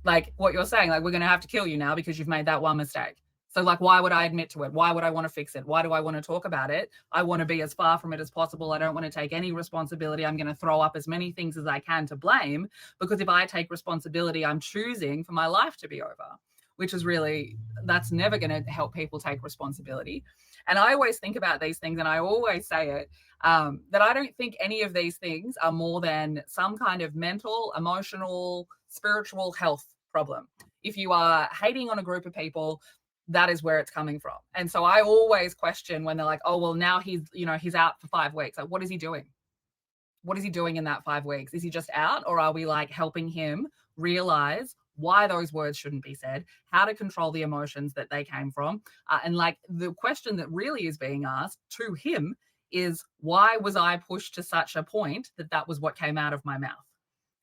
Like what you're saying, like, we're going to have to kill you now because you've made that one mistake. So, like, why would I admit to it? Why would I want to fix it? Why do I want to talk about it? I want to be as far from it as possible. I don't want to take any responsibility. I'm going to throw up as many things as I can to blame because if I take responsibility, I'm choosing for my life to be over, which is really, that's never going to help people take responsibility. And I always think about these things and I always say it that I don't think any of these things are more than some kind of mental, emotional, spiritual health problem. If you are hating on a group of people, that is where it's coming from. And so I always question when they're like, oh, well, now he's out for 5 weeks. Like, what is he doing? What is he doing in that 5 weeks? Is he just out, or are we like helping him realize why those words shouldn't be said, how to control the emotions that they came from? And like the question that really is being asked to him is, why was I pushed to such a point that that was what came out of my mouth?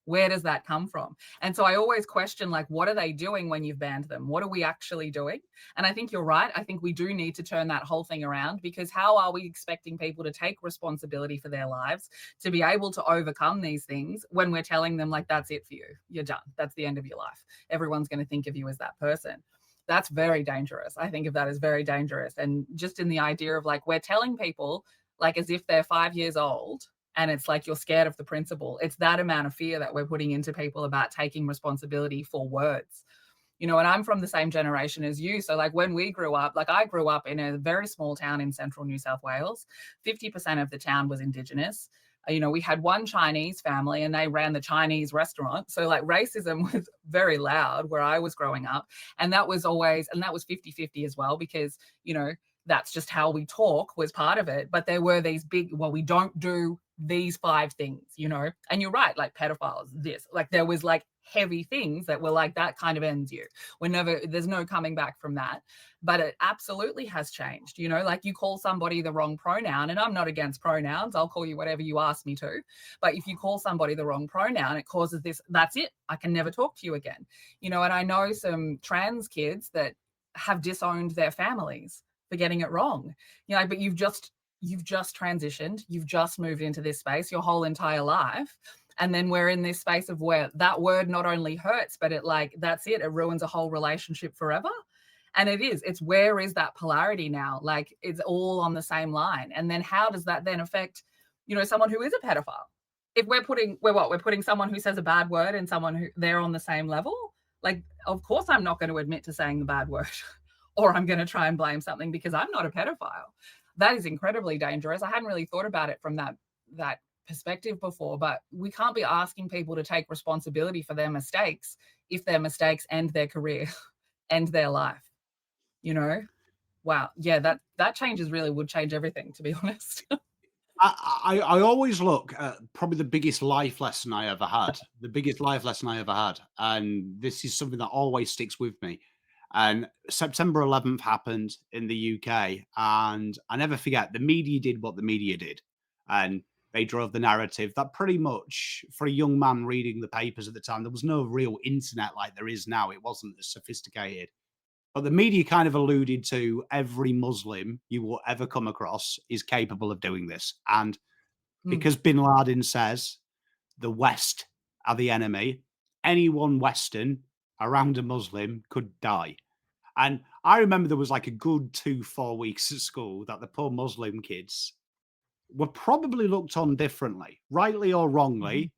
Where does that come from? And so I always question, like, what are they doing when you've banned them? What are we actually doing? And I think you're right. I think we do need to turn that whole thing around, because how are we expecting people to take responsibility for their lives, to be able to overcome these things, when we're telling them, like, that's it for you. You're done. That's the end of your life. Everyone's going to think of you as that person. That's very dangerous. I think of that as very dangerous. And just in the idea of like, we're telling people, like, as if they're 5 years old, and it's like you're scared of the principal. It's that amount of fear that we're putting into people about taking responsibility for words. And I'm from the same generation as you. So, like, when we grew up, like, I grew up in a very small town in central New South Wales. 50% of the town was Indigenous. We had one Chinese family and they ran the Chinese restaurant. So, like, racism was very loud where I was growing up. And that was 50-50 as well, because, that's just how we talk was part of it. But there were these big, well, we don't do these 5 things. And you're right, like pedophiles, this, like, there was like heavy things that were like, that kind of ends you. There's no coming back from that. But it absolutely has changed. Like, you call somebody the wrong pronoun, and I'm not against pronouns. I'll call you whatever you ask me to. But if you call somebody the wrong pronoun, it causes this, that's it. I can never talk to you again. And I know some trans kids that have disowned their families for getting it wrong. But you've just transitioned, you've just moved into this space your whole entire life. And then we're in this space of where that word not only hurts, but it, like, that's it ruins a whole relationship forever. And it's where is that polarity now? Like, it's all on the same line. And then how does that then affect, someone who is a pedophile? If we're putting someone who says a bad word and someone who they're on the same level. Like, of course I'm not going to admit to saying the bad word or I'm going to try and blame something because I'm not a pedophile. That is incredibly dangerous. I hadn't really thought about it from that perspective before, but we can't be asking people to take responsibility for their mistakes if their mistakes end their career, end their life. You know? Wow. Yeah, that changes really would change everything, to be honest. I always look at probably the biggest life lesson I ever had, the biggest life lesson I ever had. And this is something that always sticks with me. And September 11th happened in the UK. And I never forget, the media did what the media did. And they drove the narrative that pretty much, for a young man reading the papers at the time, there was no real internet like there is now. It wasn't as sophisticated. But the media kind of alluded to every Muslim you will ever come across is capable of doing this. And Mm, because bin Laden says the West are the enemy, anyone Western around a Muslim could die. And I remember there was like a good 2, 4 weeks at school that the poor Muslim kids were probably looked on differently, rightly or Mhm. wrongly.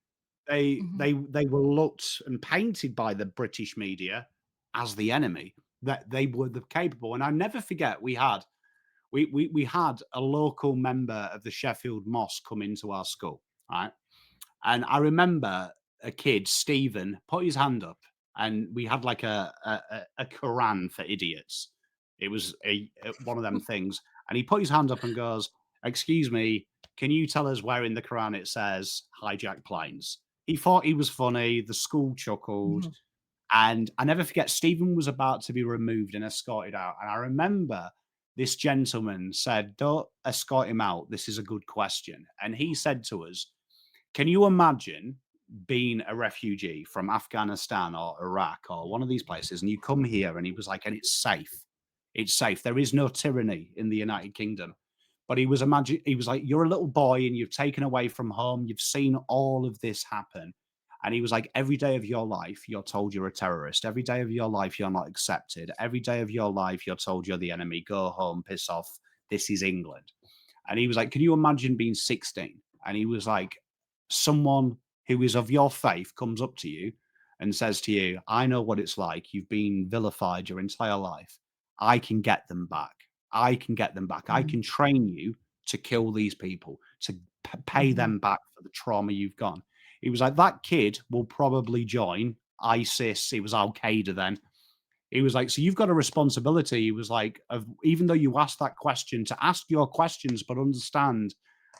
They Mhm. they they were looked and painted by the British media as the enemy, that they were the capable. And I never forget we had a local member of the Sheffield Mosque come into our school, right? And I remember a kid, Stephen, put his hand up, and we had like a Quran for idiots. It was one of them things, and he put his hand up and goes, "Excuse me, can you tell us where in the Quran it says hijack planes?" He thought he was funny. The school chuckled, Mhm. and I never forget. Stephen was about to be removed and escorted out, and I remember this gentleman said, "Don't escort him out. This is a good question," and he said to us, can you imagine being a refugee from Afghanistan or Iraq or one of these places, and you come here, and he was like, and it's safe. It's safe. There is no tyranny in the United Kingdom. But he was like, you're a little boy and you've taken away from home. You've seen all of this happen. And he was like, every day of your life, you're told you're a terrorist. Every day of your life, you're not accepted. Every day of your life, you're told you're the enemy. Go home, piss off. This is England. And he was like, can you imagine being 16? And he was like, someone who is of your faith comes up to you and says to you, I know what it's like. You've been vilified your entire life. I can get them back. I can get them back. I Mhm. can train you to kill these people, to pay Mhm. them back for the trauma you've gone. He was like, that kid will probably join ISIS. It was Al Qaeda then. He was like, so you've got a responsibility. He was like, of even though you asked that question, to ask your questions, but understand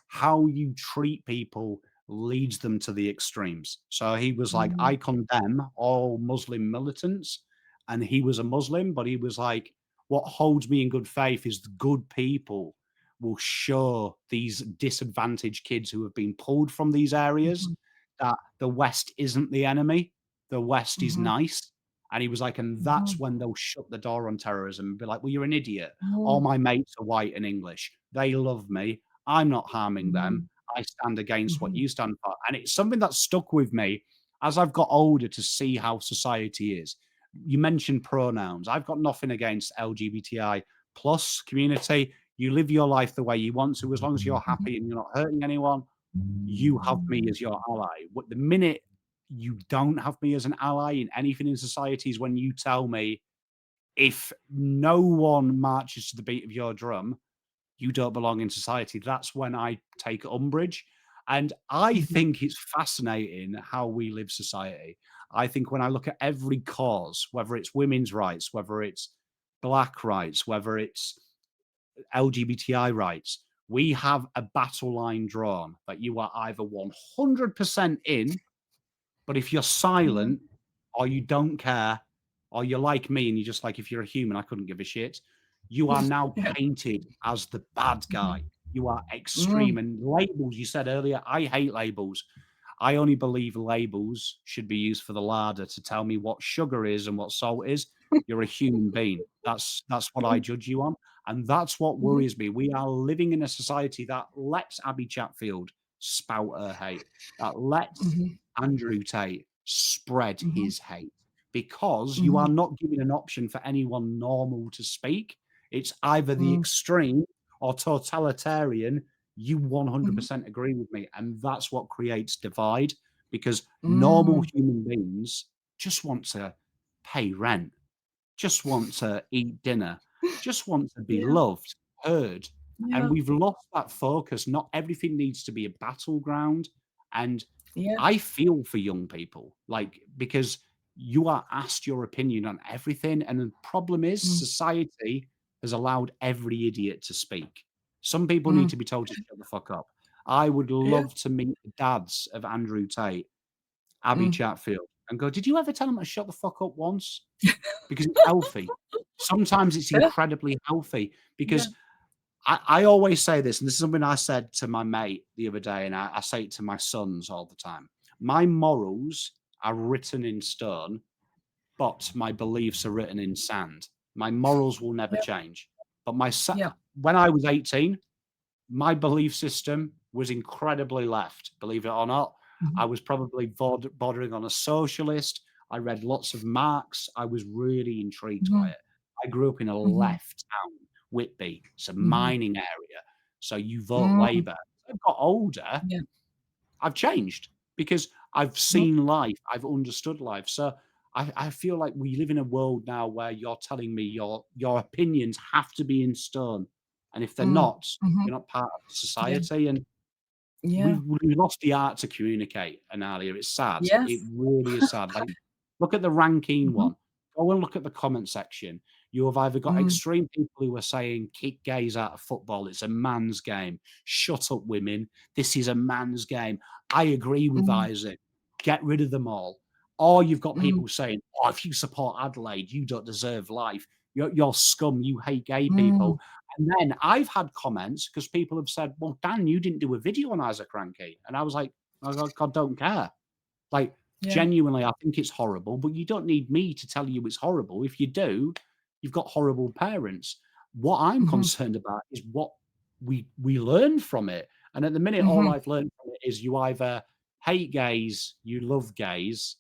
how you treat people leads them to the extremes. So he was like, Mhm. I condemn all Muslim militants. And he was a Muslim, but he was like, what holds me in good faith is the good people will show these disadvantaged kids who have been pulled from these areas Mhm. that the West isn't the enemy. The West is Mhm. nice. And he was like, and that's Mhm. when they'll shut the door on terrorism and be like, well, you're an idiot. All Mhm. my mates are white and English. They love me. I'm not harming them. Mhm. I stand against what Mhm. you stand for. And it's something that stuck with me as I've got older to see how society is. You mentioned pronouns. I've got nothing against LGBTI plus community. You live your life the way you want to, as long as you're Mhm. happy and you're not hurting anyone, you have me as your ally. What the minute you don't have me as an ally in anything in society is when you tell me if no one marches to the beat of your drum, you don't belong in society. That's when I take umbrage. And I Mhm. think it's fascinating how we live society. I think when I look at every cause, whether it's women's rights, whether it's black rights, whether it's LGBTI rights, we have a battle line drawn that you are either 100% in, but if you're Mhm. silent or you don't care, or you're like me and you're just like, if you're a human, I couldn't give a shit, you are now Yeah. painted as the bad guy. Mhm. You are Mm. extreme. And labels, you said earlier, I hate labels. I only believe labels should be used for the larder to tell me what sugar is and what salt is. You're a human being. That's what I Mm. judge you on. And that's what Mhm. worries me. We are living in a society that lets Abby Chatfield spout her hate, that lets Mhm. Andrew Tate spread Mhm. his hate because you Mhm. are not giving an option for anyone normal to speak. It's either the Mm. extreme or totalitarian. You Mhm. 100% agree with me. And that's what creates divide because normal Mm. human beings just want to pay rent, just want to eat dinner, just want to be Yeah. loved, heard. And Yeah. we've lost that focus. Not everything needs to be a battleground. And Yeah. I feel for young people, like, because you are asked your opinion on everything. And the problem is, Mm. society has allowed every idiot to speak. Some people need Mm. to be told to shut the fuck up. I would Yeah. love to meet the dads of Andrew Tate, Abby Mm. Chatfield, and go, did you ever tell him to shut the fuck up once? Because it's healthy. Sometimes it's Yeah. incredibly healthy Yeah. because I always say this, and this is something I said to my mate the other day, and I say it to my sons all the time. My morals are written in stone, but my beliefs are written in sand. My morals will never Yeah. change. But Yeah. when I was 18, my belief system was incredibly left, believe it or not. I Mhm. was probably bordering on a socialist. I read lots of Marx. I was really intrigued by Mhm. it. I grew up in a Mhm. left town, Whitby. It's a Mhm. mining area, so you vote Mm. Labour. As I've got older, Yeah. I've changed because I've Mhm. seen life, I've understood life. So I feel like we live in a world now where you're telling me your opinions have to be in stone, and if they're Mm. not, Mhm. you're not part of Yeah. society. And Yeah. we've lost the art to communicate, Analia. It's sad. It Yes. really is sad. Like, look at the ranking Mhm. one. Go and look at the comment section. You have either got Mm. extreme people who are saying, "Kick gays out of football. It's a man's game. Shut up, women. This is a man's game." I agree with Mm. Isaac. Get rid of them all. Or you've got Mm. people saying, "Oh, if you support Adelaide, you don't deserve life. You're scum. You hate gay Mm. people." And then I've had comments because people have said, "Well, Dan, you didn't do a video on Isaac Ranke." And I was like, "I don't care." Like, Yeah. genuinely, I think it's horrible, but you don't need me to tell you it's horrible. If you do, you've got horrible parents. What I'm Mhm. concerned about is what we learn from it. And at the minute, all Mhm. I've learned from it is you either hate gays, you love gays,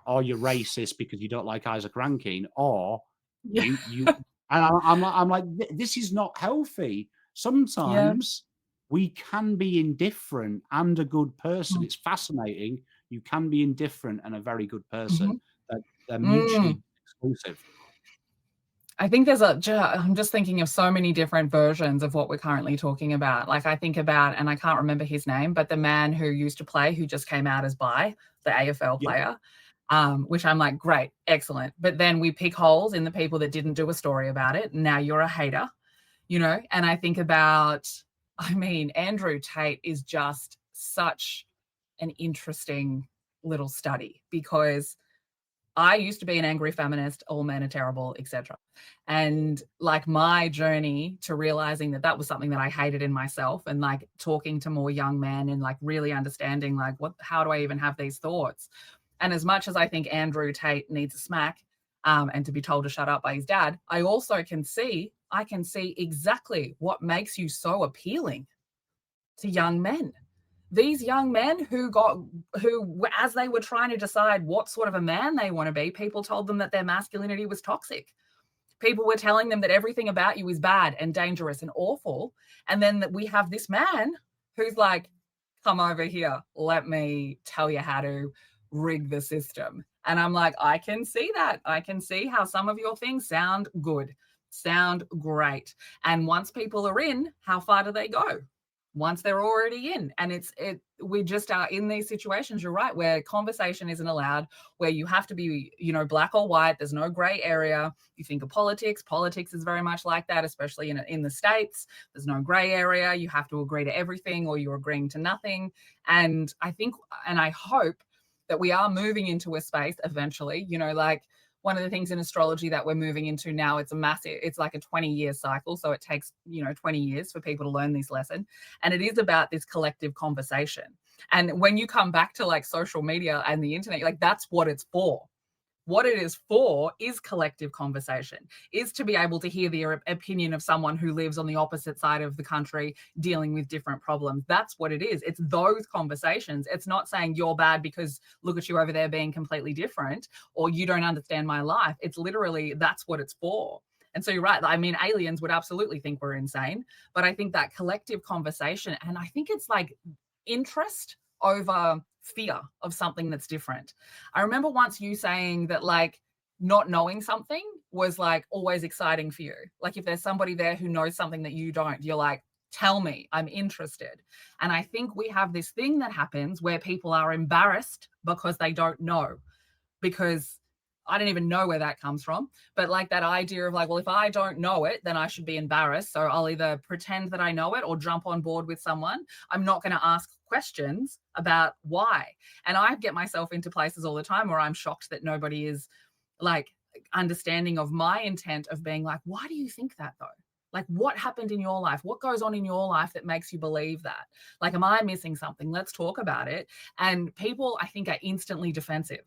or you're racist because you don't like Isaac Rankin, or Yeah. you and I'm like, This is not healthy." Yeah. Sometimes we can be indifferent and a good person. Mm. It's fascinating. You can be indifferent and a very good person. Mhm. They're Mm. mutually exclusive. I think there's I'm just thinking of so many different versions of what we're currently talking about. Like I think about, and I can't remember his name, but the man who used to play, who just came out as bi, the AFL Yeah, player, which I'm like, great, excellent. But then we pick holes in the people that didn't do a story about it. Now you're a hater, and I think about, I mean, Andrew Tate is just such an interesting little study because I used to be an angry feminist, all men are terrible, etc. And like my journey to realizing that that was something that I hated in myself, and like talking to more young men and like really understanding like how do I even have these thoughts? And as much as I think Andrew Tate needs a smack, and to be told to shut up by his dad, I can see exactly what makes you so appealing to young men. These young men who, as they were trying to decide what sort of a man they want to be, people told them that their masculinity was toxic. People were telling them that everything about you is bad and dangerous and awful. And then that we have this man who's like, come over here, let me tell you how to rig the system. And I'm like, I can see that. I can see how some of your things sound good, sound great. And once people are in, how far do they go? Once they're already in. And we just are in these situations, you're right, where conversation isn't allowed, where you have to be, black or white. There's no gray area. You think of politics. Politics is very much like that, especially in the States. There's no gray area. You have to agree to everything or you're agreeing to nothing. And I think, and I hope that we are moving into a space eventually, like one of the things in astrology that we're moving into now, it's like a 20-year cycle. So it takes, 20 years for people to learn this lesson. And it is about this collective conversation. And when you come back to like social media and the internet, like that's what it's for. What it is for is collective conversation, is to be able to hear the opinion of someone who lives on the opposite side of the country dealing with different problems. That's what it is. It's those conversations. It's not saying you're bad because look at you over there being completely different or you don't understand my life. It's literally that's what it's for. And so you're right. I mean, aliens would absolutely think we're insane, but I think that collective conversation, and I think it's like interest over fear of something that's different. I remember once you saying that like not knowing something was like always exciting for you. Like if there's somebody there who knows something that you don't, you're like, tell me, I'm interested. And I think we have this thing that happens where people are embarrassed because they don't know, because I don't even know where that comes from. But like that idea of like, well, if I don't know it, then I should be embarrassed. So I'll either pretend that I know it or jump on board with someone. I'm not going to ask questions about why. And I get myself into places all the time where I'm shocked that nobody is like understanding of my intent of being like, why do you think that though? Like, what happened in your life? What goes on in your life that makes you believe that? Like, am I missing something? Let's talk about it. And people, I think, are instantly defensive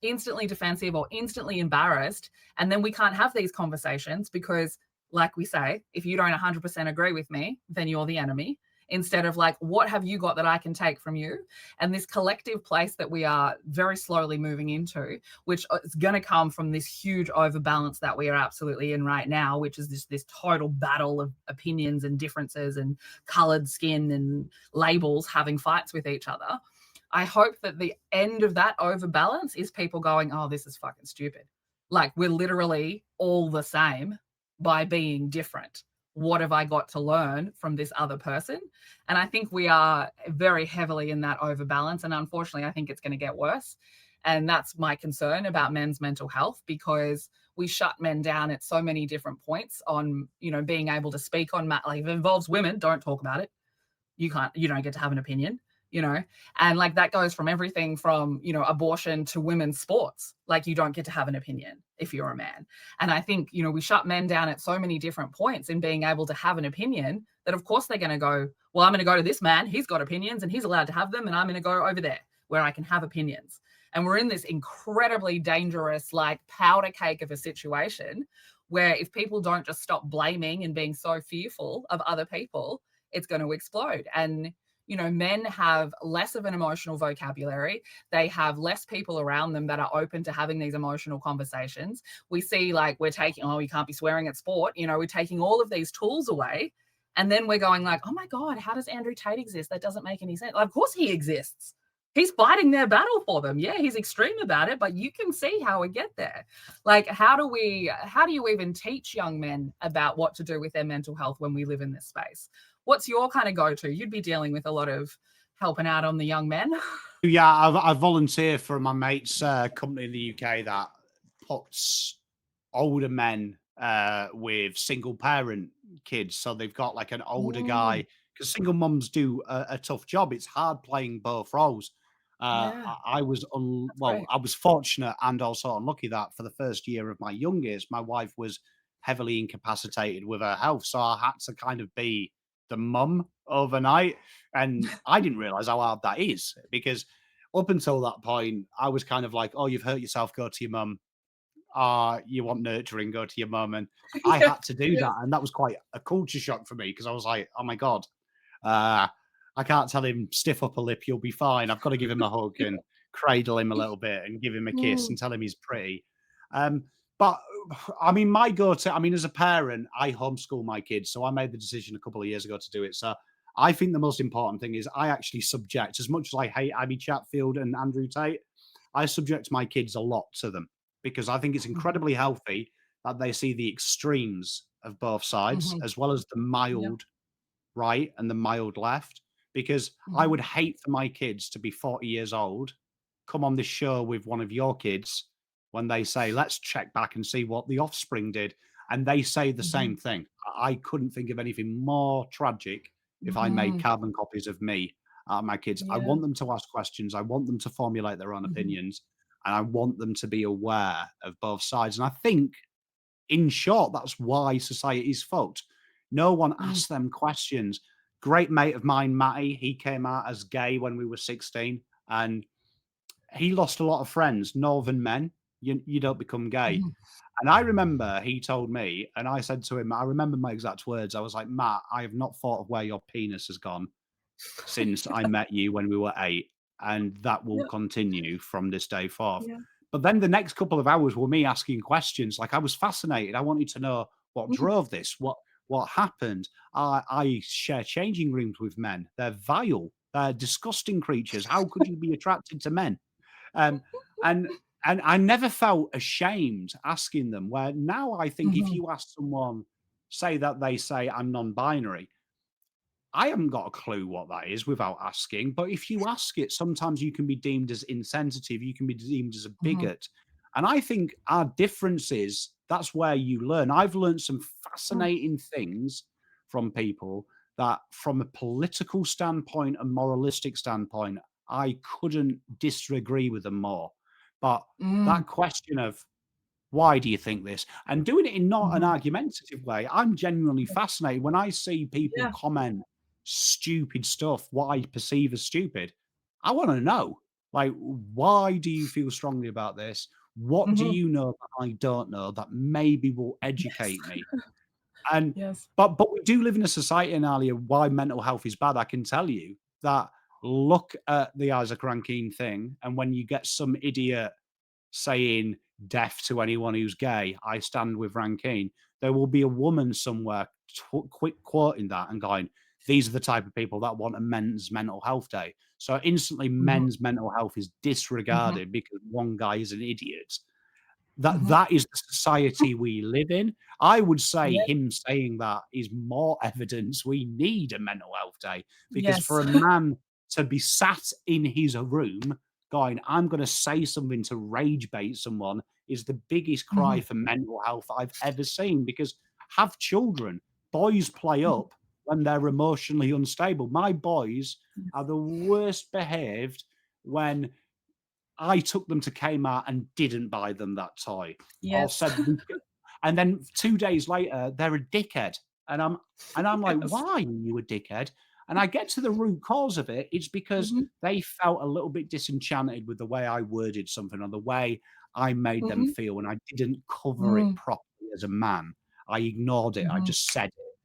or instantly embarrassed. And then we can't have these conversations because, like we say, if you don't 100% agree with me, then you're the enemy. instead of like, what have you got that I can take from you? And this collective place that we are very slowly moving into, which is going to come from this huge overbalance that we are absolutely in right now, which is this total battle of opinions and differences and colored skin and labels having fights with each other. I hope that the end of that overbalance is people going, oh, this is fucking stupid. Like, we're literally all the same by being different. What have I got to learn from this other person? And I think we are very heavily in that overbalance. And unfortunately, I think it's going to get worse. And that's my concern about men's mental health, because we shut men down at so many different points on, you know, being able to speak on, like, if it involves women, don't talk about it. You don't get to have an opinion, you know. And like, that goes from everything from, you know, abortion to women's sports. Like, you don't get to have an opinion if you're a man. And I think, you know, we shut men down at so many different points in being able to have an opinion, that of course they're going to go, well, I'm going to go to this man, he's got opinions and he's allowed to have them, and I'm going to go over there where I can have opinions. And we're in this incredibly dangerous, like, powder cake of a situation where if people don't just stop blaming and being so fearful of other people, it's going to explode. And, you know, men have less of an emotional vocabulary. They have less people around them that are open to having these emotional conversations. We see, like, we're taking, oh, you can't be swearing at sport. You know, we're taking all of these tools away. And then we're going like, oh my God, how does Andrew Tate exist? That doesn't make any sense. Like, of course he exists. He's fighting their battle for them. Yeah, he's extreme about it, but you can see how we get there. Like, how do you even teach young men about what to do with their mental health when we live in this space? What's your kind of go-to? You'd be dealing with a lot of helping out on the young men. Yeah, I volunteer for my mate's company in the UK that puts older men with single parent kids. So they've got like an older Mm, guy, because single mums do a tough job. It's hard playing both roles. yeah, I was that's well, great. I was fortunate and also unlucky that for the first year of my youngest, my wife was heavily incapacitated with her health. So I had to kind of be the mum overnight. And I didn't realize how hard that is, because up until that point, I was kind of like, oh, you've hurt yourself, go to your mum. You want nurturing, go to your mum. And I Yeah, had to do yeah. that. And that was quite a culture shock for me, because I was like, oh my God, uh, I can't tell him stiff upper lip, you'll be fine. I've got to give him a hug and cradle him a little bit and give him a kiss Mm, and tell him he's pretty. Um, but I mean, my go to, I mean, as a parent, I homeschool my kids. So I made the decision a couple of years ago to do it. So I think the most important thing is I actually subject, as much as I hate Abby Chatfield and Andrew Tate, I subject my kids a lot to them, because I think it's mhm, incredibly healthy that they see the extremes of both sides, mhm. as well as the Yeah, mild right and the mild left, because I mhm, would hate for my kids to be 40 years old, come on this show with one of your kids when they say, let's check back and see what the offspring did. And they say the mhm, same thing. I couldn't think of anything more tragic if I made mhm. carbon copies of me out of my kids. I Yeah, want them to ask questions. I want them to formulate their own mhm, opinions. And I want them to be aware of both sides. And I think, in short, that's why society is fucked. No one mm, asks them questions. Great mate of mine, Matty, he came out as gay when we were 16, and he lost a lot of friends, northern men. You don't become gay. mhm. And I remember he told me, and I said to him, I remember my exact words. I was like, Matt, I have not thought of where your penis has gone since I met you when we were 8, and that will Yeah, continue from this day forth. yeah, But then the next couple of hours were me asking questions. Like, I was fascinated. I wanted to know what mhm, drove this, what happened. I share changing rooms with men. They're vile. They're disgusting creatures. How could you be attracted to men? Um, and and I never felt ashamed asking them. Where now I think if mhm, you ask someone, say that they say I'm non-binary, I haven't got a clue what that is without asking. But if you ask it, sometimes you can be deemed as insensitive, you can be deemed as a mhm. bigot. And I think our differences, that's where you learn. I've learned some Mm, fascinating things from people that, from a political standpoint and moralistic standpoint, I couldn't disagree with them more. But mm, that question of, why do you think this? And doing it in not an mhm. argumentative way. I'm genuinely fascinated when I see people Yeah, comment stupid stuff, what I perceive as stupid. I want to know, like, why do you feel strongly about this? What do mhm. you know that I don't know that maybe will Yes. educate me? And Yes. but we do live in a society, and Alia, why mental health is bad, I can tell you that look at the Isaac Rankine thing, and when you get some idiot saying deaf to anyone who's gay, I stand with Rankine, there will be a woman somewhere quick quoting that and going, these are the type of people that want a men's mental health day. So instantly Mhm, men's mental health is mhm, disregarded because one guy is an idiot. mhm. That is the society we live in. I would say Yes, him saying that is more evidence we need a mental health day, because yes. for a man to be sat in his room going, I'm going to say something to rage bait someone, is the biggest cry Mhm, for mental health I've ever seen. Because have children, boys play mhm. up when they're emotionally unstable. My boys are Yes, the worst behaved when I took them to Kmart and didn't buy them that toy, or yes, said, and then 2 days later, they're a dickhead, and I'm like, yes. "Why are you a dickhead?" And I get to the root cause of it. It's because Mhm, they felt a little bit disenchanted with the way I worded something, or the way I made them mhm, feel, and I didn't cover it mm, properly as a man. I ignored it. I mhm, just said it.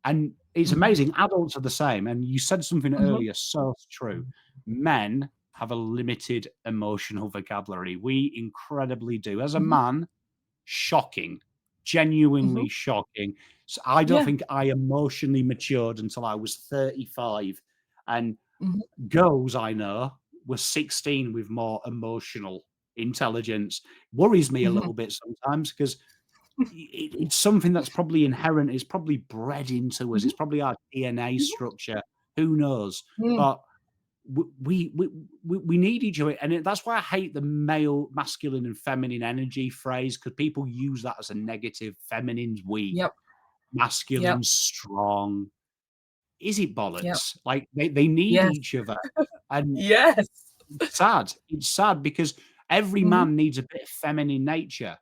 And it's mhm, amazing. Adults are the same. And you said something mhm, earlier, so true. Men have a limited emotional vocabulary. We incredibly do. As a mhm, man, shocking, mhm. genuinely shocking. So I don't Yeah. think I emotionally matured until I was 35. And Mhm, girls I know were 16 with more emotional intelligence. Worries me a mhm, little bit sometimes because it's something that's probably inherent. It's probably bred into us. mhm, It's probably our DNA mhm, structure. Who knows? mm. But we need each other, and that's why I hate the male, masculine, and feminine energy phrase, because people use that as a negative. Feminine's weak, Yep, yep, masculine's strong. Is it yep. bollocks? Like they need Yes, each other, and yes. it's sad. It's sad because every Mhm, man needs a bit of feminine nature,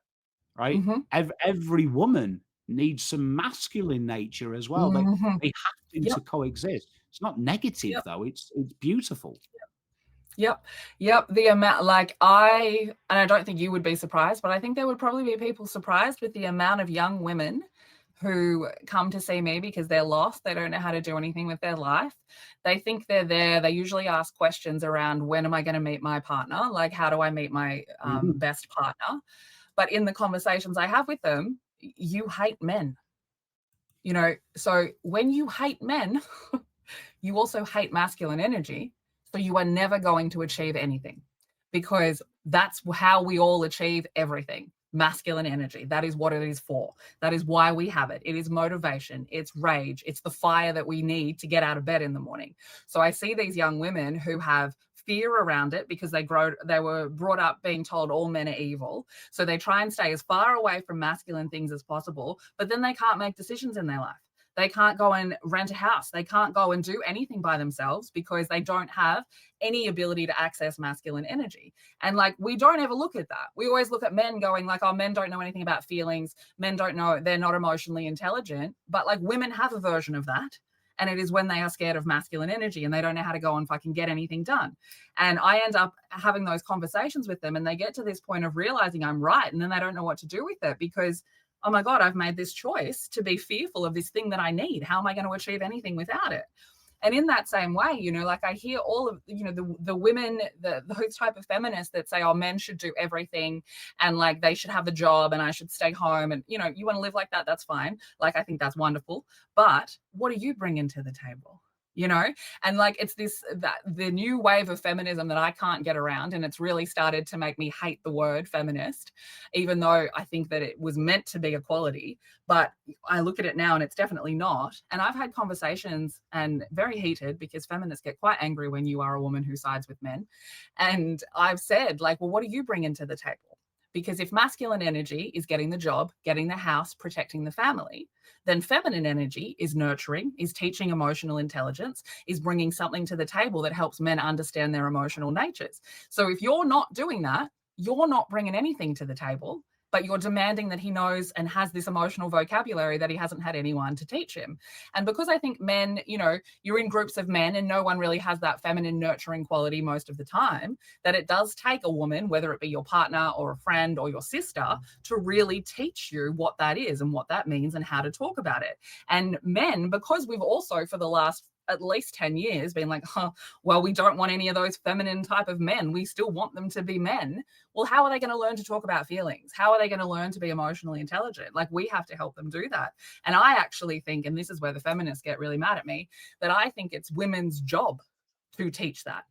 right? mhm. Every woman needs some masculine nature as well. Mhm. They have Yep, to coexist. It's not negative yep, though. It's beautiful. yep, yep. The amount, like and I don't think you would be surprised, but I think there would probably be people surprised with the amount of young women who come to see me because they're lost. They don't know how to do anything with their life. They think they're there. They usually ask questions around when am I going to meet my partner? Like, how do I meet my Mhm. best partner? But in the conversations I have with them, you hate men. So when you hate men, you also hate masculine energy. So you are never going to achieve anything because that's how we all achieve everything. Masculine energy. That is what it is for. That is why we have it. It is motivation. It's rage. It's the fire that we need to get out of bed in the morning. So I see these young women who have fear around it because they were brought up being told all men are evil. So they try and stay as far away from masculine things as possible, but then they can't make decisions in their life. They can't go and rent a house. They can't go and do anything by themselves because they don't have any ability to access masculine energy. And like, we don't ever look at that. We always look at men going like, oh, men don't know anything about feelings. Men don't know, they're not emotionally intelligent. But like, women have a version of that. And it is when they are scared of masculine energy and they don't know how to go and fucking get anything done. And I end up having those conversations with them and they get to this point of realizing I'm right. And then they don't know what to do with it because, oh my God, I've made this choice to be fearful of this thing that I need. How am I going to achieve anything without it? And in that same way, like I hear all of, the women, those type of feminists that say, oh, men should do everything and like they should have a job and I should stay home. And, you want to live like that, that's fine. Like, I think that's wonderful. But what do you bring into the table? You know, and like it's the new wave of feminism that I can't get around, and it's really started to make me hate the word feminist, even though I think that it was meant to be equality. But I look at it now and it's definitely not. And I've had conversations and very heated because feminists get quite angry when you are a woman who sides with men. And I've said, like, well, what do you bring into the table? Because if masculine energy is getting the job, getting the house, protecting the family, then feminine energy is nurturing, is teaching emotional intelligence, is bringing something to the table that helps men understand their emotional natures. So if you're not doing that, you're not bringing anything to the table. but you're demanding that he knows and has this emotional vocabulary that he hasn't had anyone to teach him. And because I think men, you're in groups of men and no one really has that feminine nurturing quality most of the time, that it does take a woman, whether it be your partner or a friend or your sister, to really teach you what that is and what that means and how to talk about it. And men, because we've also for the last at least 10 years been like, well, we don't want any of those feminine type of men. We still want them to be men. Well, how are they going to learn to talk about feelings? How are they going to learn to be emotionally intelligent? Like, we have to help them do that. And I actually think, and this is where the feminists get really mad at me, that I think it's women's job to teach that.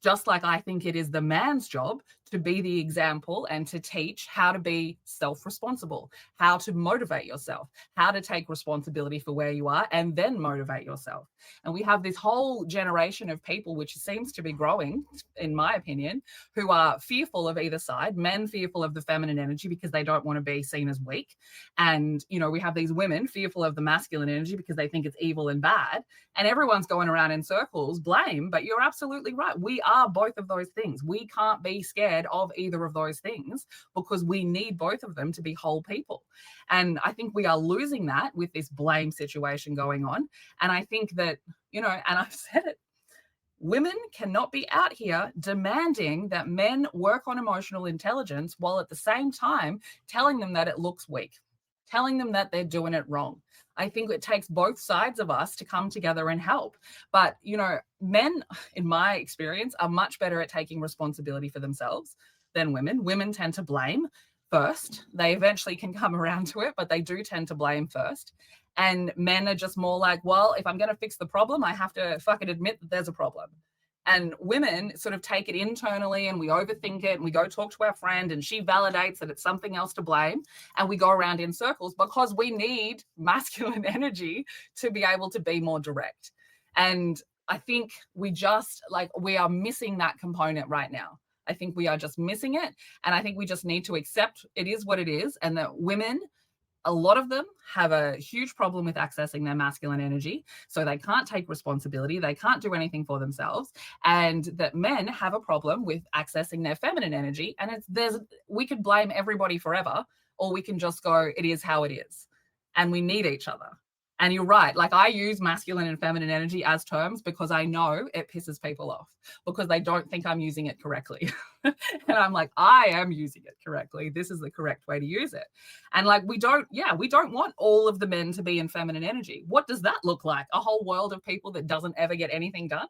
Just like I think it is the man's job to be the example and to teach how to be self-responsible, how to motivate yourself, how to take responsibility for where you are and then motivate yourself. And we have this whole generation of people, which seems to be growing, in my opinion, who are fearful of either side, men fearful of the feminine energy because they don't want to be seen as weak. And, we have these women fearful of the masculine energy because they think it's evil and bad. And everyone's going around in circles, blame, but you're absolutely right. We are both of those things. We can't be scared of either of those things because we need both of them to be whole people. And I think we are losing that with this blame situation going on. And I think that, and I've said it, women cannot be out here demanding that men work on emotional intelligence while at the same time telling them that it looks weak, telling them that they're doing it wrong. I think it takes both sides of us to come together and help. But, men, in my experience, are much better at taking responsibility for themselves than women. Women tend to blame first. They eventually can come around to it, but they do tend to blame first. And men are just more like, well, if I'm going to fix the problem, I have to fucking admit that there's a problem. And women sort of take it internally and we overthink it and we go talk to our friend and she validates that it's something else to blame. And we go around in circles because we need masculine energy to be able to be more direct. And I think we are missing that component right now. I think we are just missing it. And I think we just need to accept it is what it is. And that women, a lot of them have a huge problem with accessing their masculine energy. So they can't take responsibility. They can't do anything for themselves. And that men have a problem with accessing their feminine energy. And we could blame everybody forever, or we can just go, it is how it is. And we need each other. And you're right. Like, I use masculine and feminine energy as terms because I know it pisses people off because they don't think I'm using it correctly. And I'm like, I am using it correctly. This is the correct way to use it. And like, we don't want all of the men to be in feminine energy. What does that look like? A whole world of people that doesn't ever get anything done,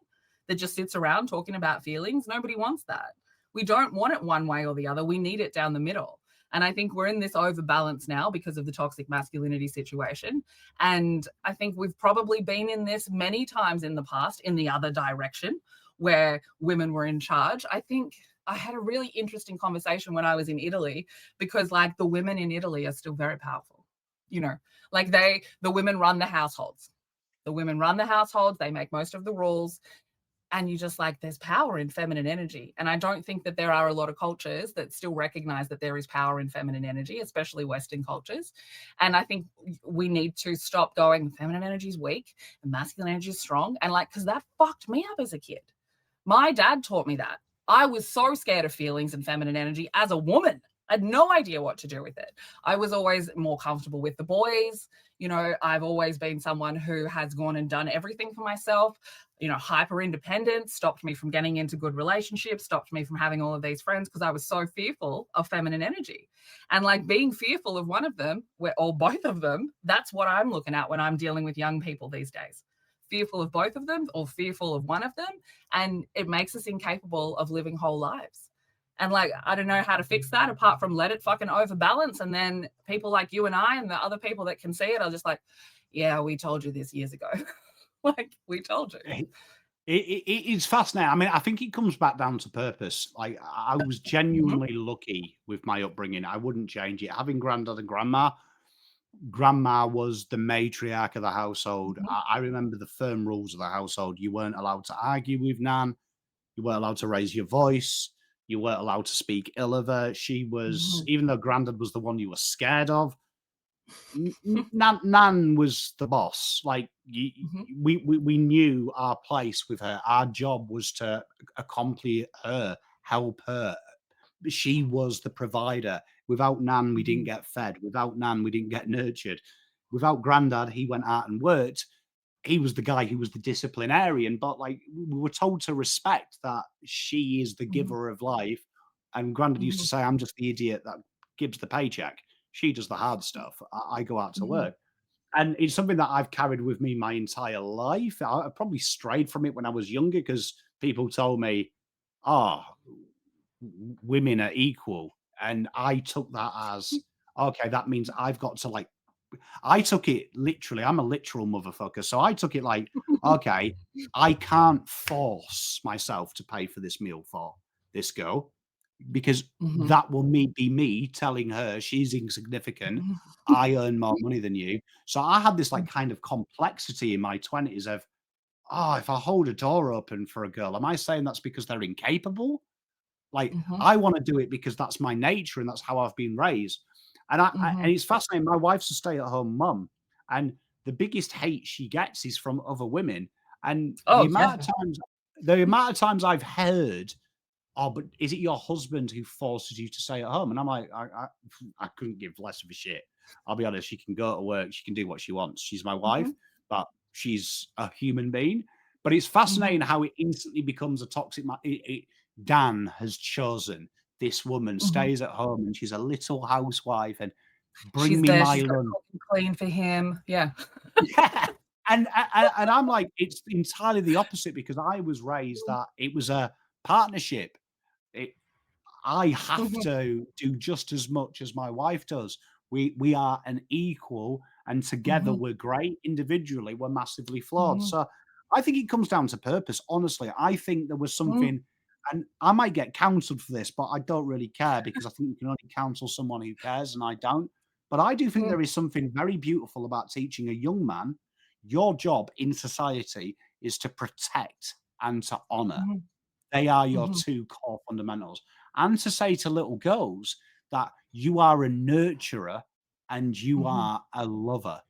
that just sits around talking about feelings? Nobody wants that. We don't want it one way or the other. We need it down the middle. And I think we're in this overbalance now because of the toxic masculinity situation. And I think we've probably been in this many times in the past in the other direction where women were in charge. I think I had a really interesting conversation when I was in Italy because like the women in Italy are still very powerful. Like the women run the households. The women run the households. They make most of the rules. And you just like, there's power in feminine energy. And I don't think that there are a lot of cultures that still recognize that there is power in feminine energy, especially Western cultures. And I think we need to stop going, feminine energy is weak and masculine energy is strong. And like, because that fucked me up as a kid. My dad taught me that. I was so scared of feelings and feminine energy as a woman. I had no idea what to do with it. I was always more comfortable with the boys. I've always been someone who has gone and done everything for myself. Hyper independent, stopped me from getting into good relationships, stopped me from having all of these friends because I was so fearful of feminine energy. And like being fearful of one of them, or both of them, that's what I'm looking at when I'm dealing with young people these days. Fearful of both of them or fearful of one of them. And it makes us incapable of living whole lives. And like, I don't know how to fix that apart from let it fucking overbalance. And then people like you and I and the other people that can see it are just like, yeah, we told you this years ago. Like, we told you. It's fascinating. I mean, I think it comes back down to purpose. Like, I was genuinely lucky with my upbringing. I wouldn't change it. Having granddad and grandma was the matriarch of the household. I remember the firm rules of the household. You weren't allowed to argue with Nan. You weren't allowed to raise your voice. You weren't allowed to speak ill of her. She was, even though granddad was the one you were scared of, Nan was the boss. Like, we knew our place with her. Our job was to accompany her, help her. She was the provider. Without Nan, we didn't Mhm. get fed. Without Nan, we didn't get nurtured. Without Grandad, he went out and worked. He was the guy who was the disciplinarian, but like we were told to respect that she is the Mhm. giver of life. And Grandad used to Mhm. say, I'm just the idiot that gives the paycheck. She does the hard stuff. I go out to Mhm. work. And it's something that I've carried with me my entire life. I probably strayed from it when I was younger because people told me, oh, women are equal. And I took that as, okay, that means I've got to like, I took it literally. I'm a literal motherfucker. So I took it like, okay, I can't force myself to pay for this meal for this girl because Mhm. that will be me telling her she's insignificant. Mhm. I earn more money than you. So I had this like kind of complexity in my 20s of, oh, if I hold a door open for a girl, am I saying that's because they're incapable? Like, Mhm. I wanna do it because that's my nature and that's how I've been raised. And and Mhm. it's fascinating, my wife's a stay-at-home mum, and the biggest hate she gets is from other women, and Oh, yeah. the amount of times I've heard, "Oh, but is it your husband who forces you to stay at home?" And I'm like, I couldn't give less of a shit. I'll be honest, she can go to work, she can do what she wants. She's my wife, Mhm. but she's a human being. But it's Mhm. fascinating how it instantly becomes a toxic Dan has chosen this woman, Mhm. stays at home, and she's a little housewife, and bring She's me there, my she's gonna lunch. cook and clean for him. Yeah. Yeah. And I'm like, it's entirely the opposite because I was raised that it was a partnership. It I have Mhm. to do just as much as my wife does. We are an equal, and together Mhm. we're great. Individually, we're massively flawed. Mhm. So I think it comes down to purpose. Honestly, I think there was Mhm. something, and I might get cancelled for this, but I don't really care because I think you can only counsel someone who cares, and I don't. But I do think Mhm. there is something very beautiful about teaching a young man your job in society is to protect and to honor. Mhm. They are your Mhm. two core fundamentals. And to say to little girls that you are a nurturer and you Mhm. are a lover.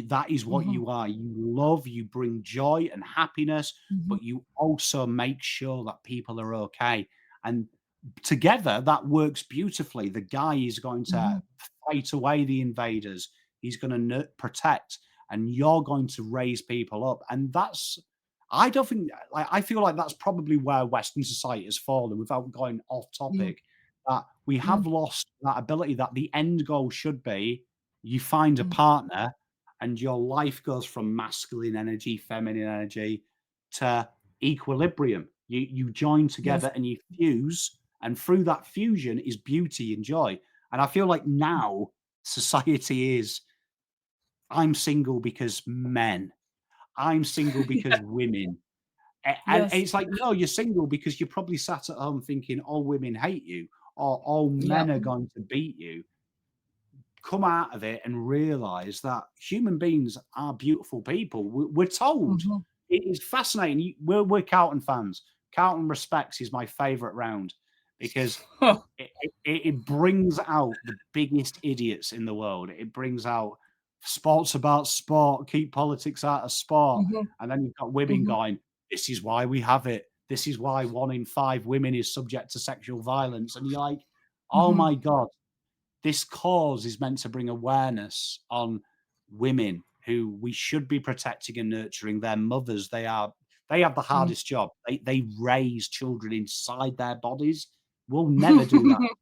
That is what Mhm. you are. You love, you bring joy and happiness, Mhm. but you also make sure that people are okay. And together, that works beautifully. The guy is going to Mhm. fight away the invaders. He's going to protect, and you're going to raise people up. And that's, I don't think, like, I feel like that's probably where Western society has fallen without going off Mhm. topic. That we have Mhm. lost that ability that the end goal should be you find a Mhm. partner and your life goes from masculine energy, feminine energy to equilibrium. You join Yes. together and you fuse, and through that fusion is beauty and joy. And I feel like now society is I'm single because men. I'm single because Yeah. women. And Yes. it's like, no, you're single because you're probably sat at home thinking all women hate you or all Yeah. men are going to beat you. Come out of it and realize that human beings are beautiful people. We're told. Mhm. It is fascinating. We're Carlton fans. Carlton Respects is my favorite round because Huh. it brings out the biggest idiots in the world. It brings out sports about sport, keep politics out of sport. Mhm. And then you've got women Mhm. going, this is why we have it. This is why 1 in 5 women is subject to sexual violence. And you're like, oh Mhm. my God, this cause is meant to bring awareness on women who we should be protecting and nurturing. Their mothers, they have the Mm. hardest job. They raise children inside their bodies. We'll never do that.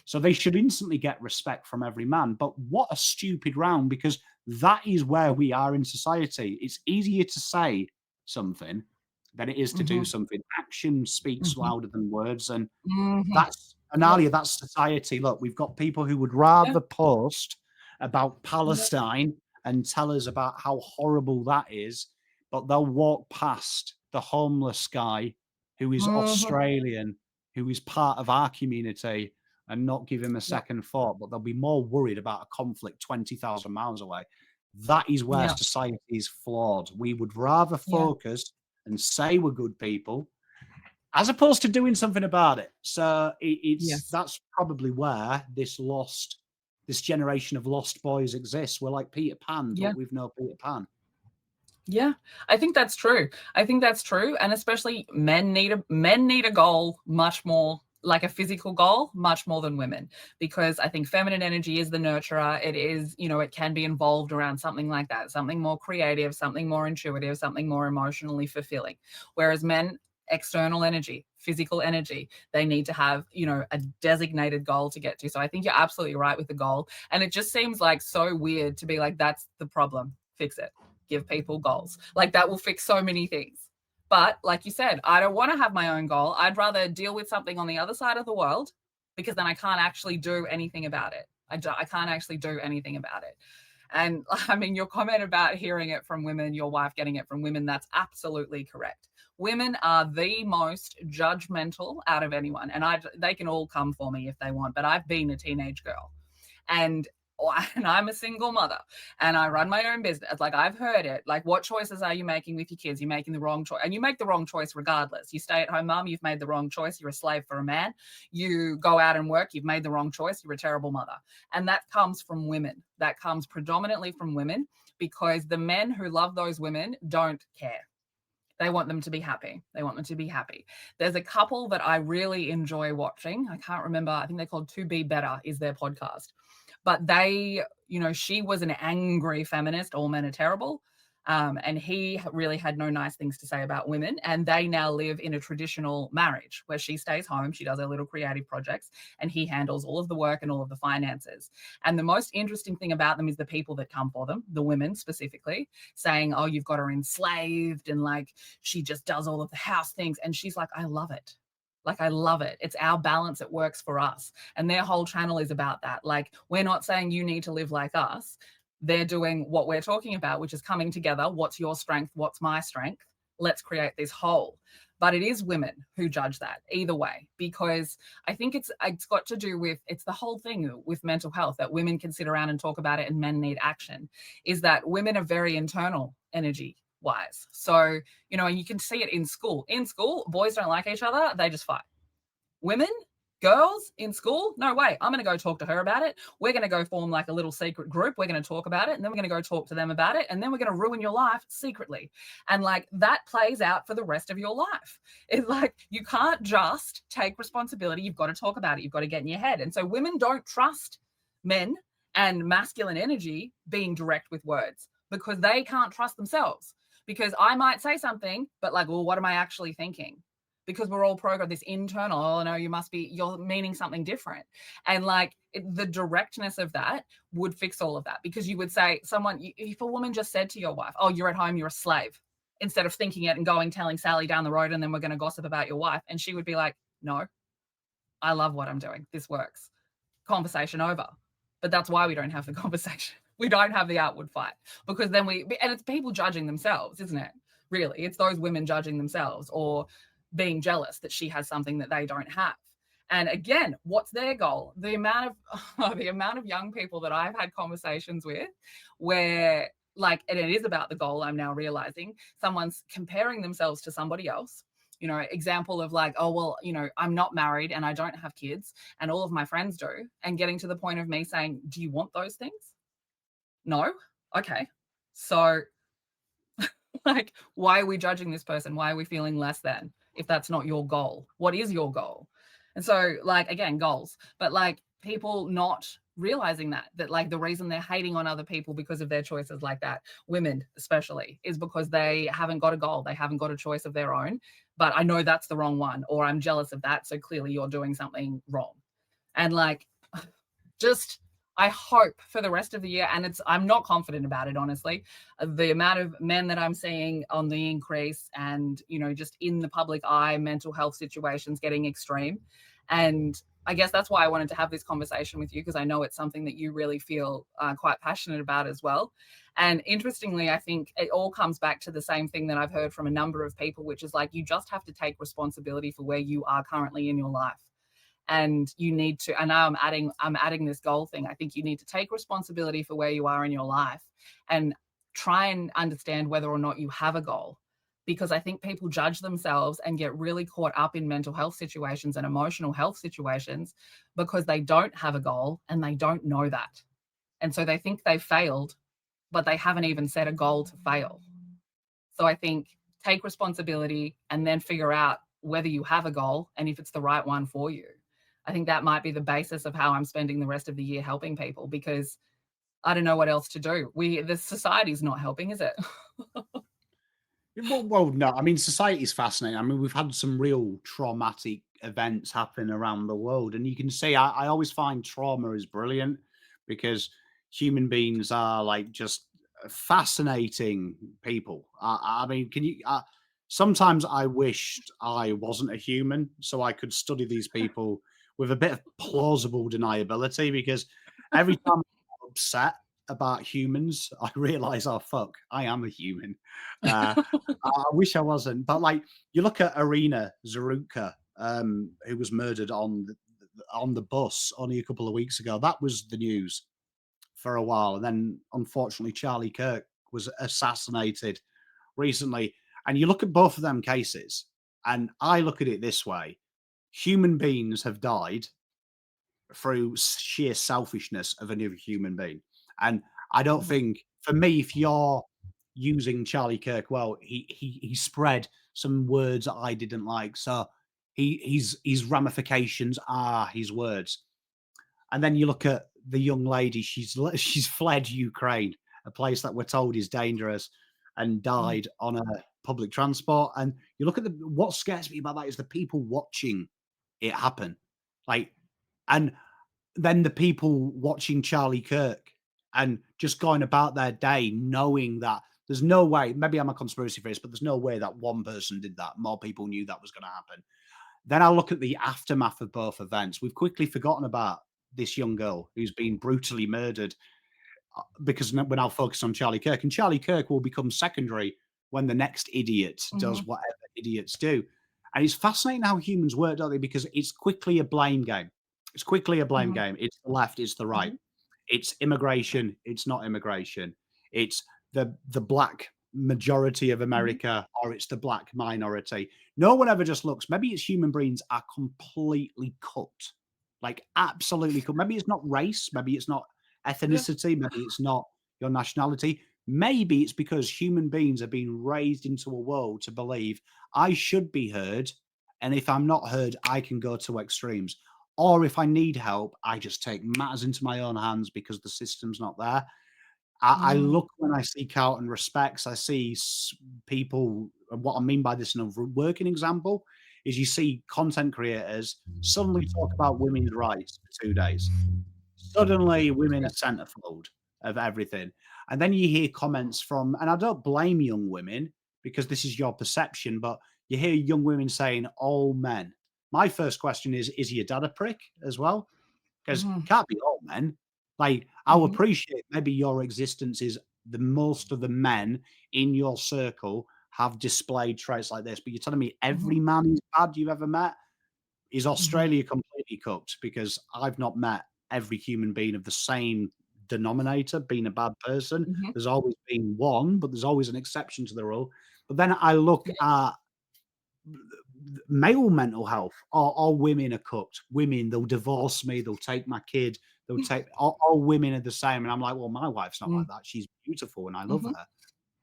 So they should instantly get respect from every man. But what a stupid round because that is where we are in society. It's easier to say something than it is to do Mhm. something. Action speaks Mhm. louder than words. And Mhm. that's Yep. Analia, that's society. Look, we've got people who would Yeah. rather post about Yeah. Palestine and tell us about how horrible that is, but they'll walk past the homeless guy who is Mhm. Australian, who is part of our community and not give him a Yep. second thought, but they'll be more worried about a conflict 20,000 miles away. That is where Yeah. society is flawed. We would rather Yeah. focus and say we're good people as opposed to doing something about it. So it's Yes. that's probably where this generation of lost boys exists. We're like Peter Pan, Yeah. but we've no Peter Pan. Yeah, I think that's true. I think that's true, and especially men need a goal much more like a physical goal much more than women, because I think feminine energy is the nurturer. It is, it can be involved around something like that, something more creative, something more intuitive, something more emotionally fulfilling. Whereas men, external energy, physical energy, they need to have, a designated goal to get to. So I think you're absolutely right with the goal. And it just seems like so weird to be like, that's the problem. Fix it. Give people goals. Like that will fix so many things. But like you said, I don't want to have my own goal. I'd rather deal with something on the other side of the world, because then I can't actually do anything about it. I can't actually do anything about it. And I mean, your comment about hearing it from women, your wife getting it from women, that's absolutely correct. Women are the most judgmental out of anyone. And they can all come for me if they want, but I've been a teenage girl. And I'm a single mother and I run my own business. Like, I've heard it. Like, what choices are you making with your kids? You're making the wrong choice. And you make the wrong choice regardless. You stay at home mom, you've made the wrong choice. You're a slave for a man. You go out and work, you've made the wrong choice. You're a terrible mother. And that comes from women. That comes predominantly from women, because the men who love those women don't care. They want them to be happy. They want them to be happy. There's a couple that I really enjoy watching. I can't remember. I think they're called To Be Better is their podcast. But they, she was an angry feminist. All men are terrible. And he really had no nice things to say about women. And they now live in a traditional marriage where she stays home, she does her little creative projects, and he handles all of the work and all of the finances. And the most interesting thing about them is the people that come for them, the women specifically, saying, oh, you've got her enslaved and like she just does all of the house things. And she's like, I love it. Like, I love it. It's our balance. It works for us. And their whole channel is about that. Like, we're not saying you need to live like us. They're doing what we're talking about, which is coming together. What's your strength? What's my strength? Let's create this whole. But it is women who judge that either way, because I think it's got to do with, it's the whole thing with mental health, that women can sit around and talk about it and men need action, is that women are very internal energy wise. So, and you can see it in school. In school, boys don't like each other. They just fight. Women, girls in school, no way. I'm going to go talk to her about it. We're going to go form like a little secret group. We're going to talk about it. And then we're going to go talk to them about it. And then we're going to ruin your life secretly. And like that plays out for the rest of your life. It's like, you can't just take responsibility. You've got to talk about it. You've got to get in your head. And so women don't trust men and masculine energy being direct with words, because they can't trust themselves. Because I might say something, but like, well, what am I actually thinking? Because we're all programmed this internal, oh no, you're meaning something different. And like the directness of that would fix all of that, because you would say, if a woman just said to your wife, oh, you're at home, you're a slave, instead of thinking it and telling Sally down the road and then we're going to gossip about your wife. And she would be like, no, I love what I'm doing. This works. Conversation over. But that's why we don't have the conversation. We don't have the outward fight, because then and it's people judging themselves, isn't it? Really, it's those women judging themselves or being jealous that she has something that they don't have. And again, what's their goal? The amount of young people that I've had conversations with where and it is about the goal, I'm now realizing someone's comparing themselves to somebody else. Example of like, oh, well, I'm not married and I don't have kids and all of my friends do. And getting to the point of me saying, do you want those things? No. Okay. So like, why are we judging this person? Why are we feeling less than if that's not your goal? What is your goal? And so like, again, goals, but like people not realizing that like the reason they're hating on other people because of their choices like that, women especially, is because they haven't got a goal. They haven't got a choice of their own, but I know that's the wrong one, or I'm jealous of that. So clearly you're doing something wrong. And like, just, I hope for the rest of the year, and I'm not confident about it, honestly, the amount of men that I'm seeing on the increase and, just in the public eye, mental health situations getting extreme. And I guess that's why I wanted to have this conversation with you, because I know it's something that you really feel quite passionate about as well. And interestingly, I think it all comes back to the same thing that I've heard from a number of people, which is like, you just have to take responsibility for where you are currently in your life. And you need to, and now I'm adding this goal thing. I think you need to take responsibility for where you are in your life and try and understand whether or not you have a goal. Because I think people judge themselves and get really caught up in mental health situations and emotional health situations because they don't have a goal and they don't know that. And so they think they failed, but they haven't even set a goal to fail. So I think take responsibility and then figure out whether you have a goal and if it's the right one for you. I think that might be the basis of how I'm spending the rest of the year helping people, because I don't know what else to do. The society's not helping, is it? Well, no. I mean, society is fascinating. I mean, we've had some real traumatic events happen around the world, and you can see. I always find trauma is brilliant because human beings are like just fascinating people. I mean, can you? Sometimes I wished I wasn't a human so I could study these people with a bit of plausible deniability because every time I'm upset about humans, I realize, oh fuck, I am a human. Uh, I wish I wasn't, but like you look at Arena Zaruka, who was murdered on the bus only a couple of weeks ago. That was the news for a while, and then unfortunately Charlie Kirk was assassinated recently. And you look at both of them cases, and I look at it this way: human beings have died through sheer selfishness of another human being. And I don't Mhm, think, for me, if you're using Charlie Kirk, well, he spread some words that I didn't like, so his ramifications are his words. And then you look at the young lady; she's fled Ukraine, a place that we're told is dangerous, and mhm, died on a public transport. And you look at what scares me about that is the people watching it happen, like, and then the people watching Charlie Kirk and just going about their day knowing that there's no way, maybe I'm a conspiracy theorist, but there's no way that one person did that. More people knew that was going to happen. Then I look at the aftermath of both events. We've quickly forgotten about this young girl who's been brutally murdered because we're now focused on Charlie Kirk, and Charlie Kirk will become secondary when the next idiot does mhm. whatever idiots do. And it's fascinating how humans work, don't they? Because it's quickly a blame game. It's quickly a blame Mhm, game. It's the left, it's the right. mhm, It's immigration, it's not immigration. It's the black majority of mhm. America or it's the black minority. No one ever just looks. Maybe it's human brains are completely cooked. Like absolutely cooked. Maybe it's not race, maybe it's not Yeah. ethnicity, maybe it's not your nationality. Maybe it's because human beings have been raised into a world to believe I should be heard. And if I'm not heard, I can go to extremes. Or if I need help, I just take matters into my own hands because the system's not there. I Mhm, look when I seek out and respects, I see people. And what I mean by this in a working example is you see content creators suddenly talk about women's rights for 2 days. Suddenly, women are yeah. centerfold of everything. And then you hear comments from, and I don't blame young women because this is your perception, but you hear young women saying, all men. My first question is your dad a prick as well? Because Mhm, can't be all men. Like, I'll mhm, appreciate maybe your existence is the most of the men in your circle have displayed traits like this, but you're telling me mhm, every man is bad you've ever met? Is mhm. Australia completely cooked? Because I've not met every human being of the same denominator being a bad person. Mhm. There's always been one, but there's always an exception to the rule. But then I look Yeah. at male mental health. All women are cooked. Women, they'll divorce me, they'll take my kid, they'll take all women are the same. And I'm like, well, my wife's not Mm, like that. She's beautiful and I love mhm, her.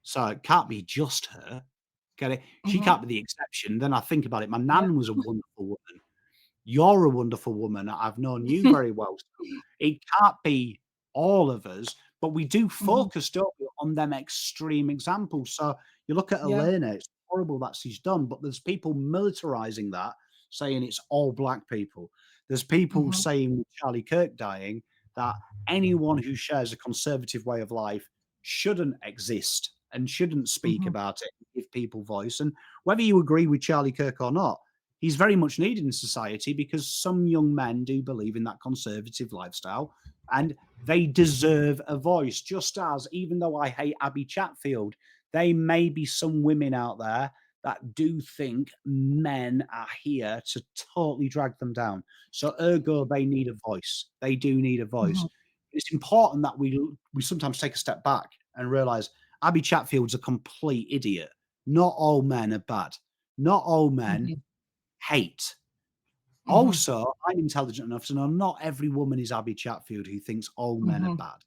So it can't be just her. Get it? She mhm. can't be the exception. Then I think about it. My Yeah. nan was a wonderful woman. You're a wonderful woman. I've known you very well. So it can't be all of us, but we do Mhm. focus, don't we, on them extreme examples. So you look at Yeah. Elena, it's horrible that she's done, but there's people militarizing that, saying it's all black people. There's people Mhm, saying with Charlie Kirk dying that anyone who shares a conservative way of life shouldn't exist and shouldn't speak mhm. about it, give people voice. And whether you agree with Charlie Kirk or not, he's very much needed in society because some young men do believe in that conservative lifestyle and they deserve a voice. Just as, even though I hate Abby Chatfield, there may be some women out there that do think men are here to totally drag them down. So, ergo, they need a voice. They do need a voice. Mhm, It's important that we sometimes take a step back and realize Abby Chatfield's a complete idiot. Not all men are bad. Not all men mhm, hate. mhm. Also, I'm intelligent enough to know not every woman is Abby Chatfield who thinks all men are Mhm. bad.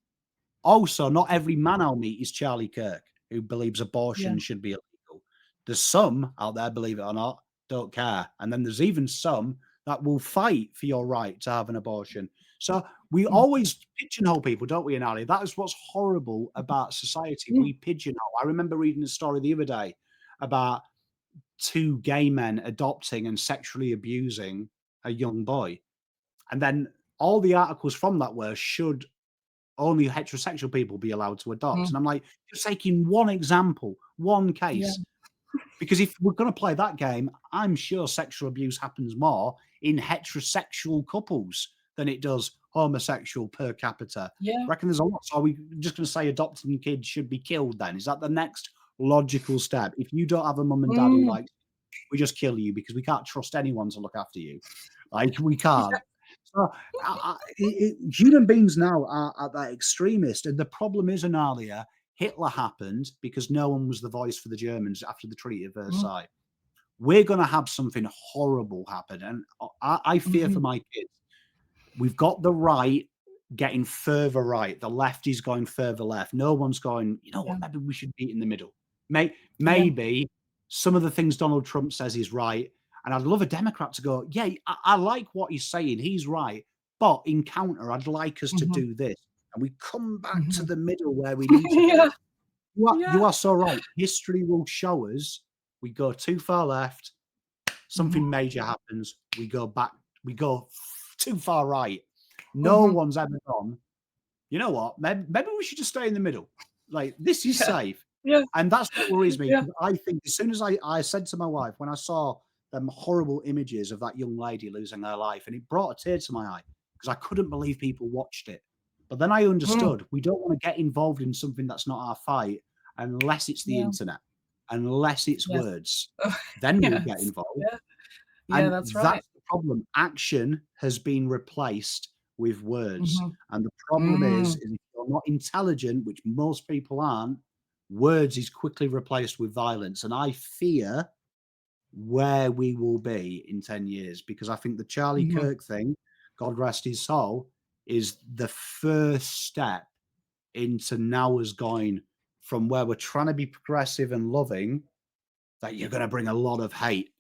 Also, not every man I'll meet is Charlie Kirk who believes Yeah. abortion should be illegal. There's some out there, believe it or not, don't care. And then there's even some that will fight for your right to have an abortion. So we Mm. always pigeonhole people, don't we, Anali? That is what's horrible about society. Mm. We pigeonhole. I remember reading a story the other day about two gay men adopting and sexually abusing a young boy. And then all the articles from that were, should only heterosexual people be allowed to adopt? Mm. And I'm like, you're taking one example, one Yeah. case. Because if we're going to play that game, I'm sure sexual abuse happens more in heterosexual couples than it does homosexual per capita. Yeah. I reckon there's a lot. So are we just going to say adopting kids should be killed then? Is that the next logical step? If you don't have a mum and dad who Mm. like, we just kill you because we can't trust anyone to look after you. Like, we can't. So human beings now are at that extremist. And the problem is, Analia, Hitler happened because no one was the voice for the Germans after the Treaty of Mm. Versailles. We're going to have something horrible happen. And I fear for my kids. We've got the right getting further right. The left is going further left. No one's going, you know what, maybe we should be in the middle. Maybe some of the things Donald Trump says is right. And I'd love a Democrat to go, yeah, I like what he's saying. He's right. But in counter, I'd like us to do this. And we come back to the middle where we need to be. You are so right. History will show us we go too far left, something major happens, we go back, we go too far right. No one's ever gone, you know what, maybe we should just stay in the middle. Like, this is safe. Yeah. And that's what worries me. Yeah. I think as soon as I said to my wife, when I saw them horrible images of that young lady losing her life, and it brought a tear to my eye because I couldn't believe people watched it. But then I understood we don't want to get involved in something that's not our fight unless it's the internet, unless it's words. Then we'll get involved. And That's right. that's the problem. Action has been replaced with words. And the problem is if you're not intelligent, which most people aren't, words is quickly replaced with violence. And I fear where we will be in 10 years, because I think the Charlie Kirk thing, God rest his soul, is the first step into now us going from where we're trying to be progressive and loving, that you're going to bring a lot of hate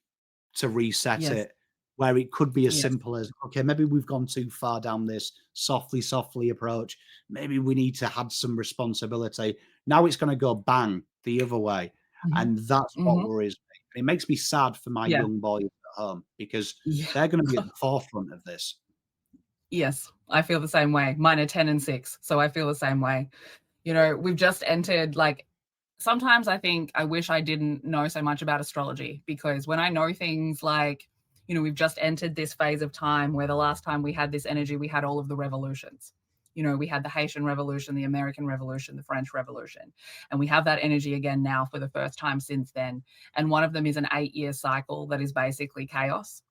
to reset it, where it could be as simple as, okay, maybe we've gone too far down this softly approach. Maybe we need to have some responsibility. Now it's going to go bang the other way. And that's what worries me. And it makes me sad for my young boys at home, because they're going to be at the forefront of this. Yes, I feel the same way. Mine are 10 and 6, so I feel the same way. You know, we've just entered, like, sometimes I think I wish I didn't know so much about astrology, because when I know things like, you know, we've just entered this phase of time where the last time we had this energy, we had all of the revolutions. You know, we had the Haitian Revolution, the American Revolution, the French Revolution, and we have that energy again now for the first time since then. And one of them is an 8-year cycle that is basically chaos,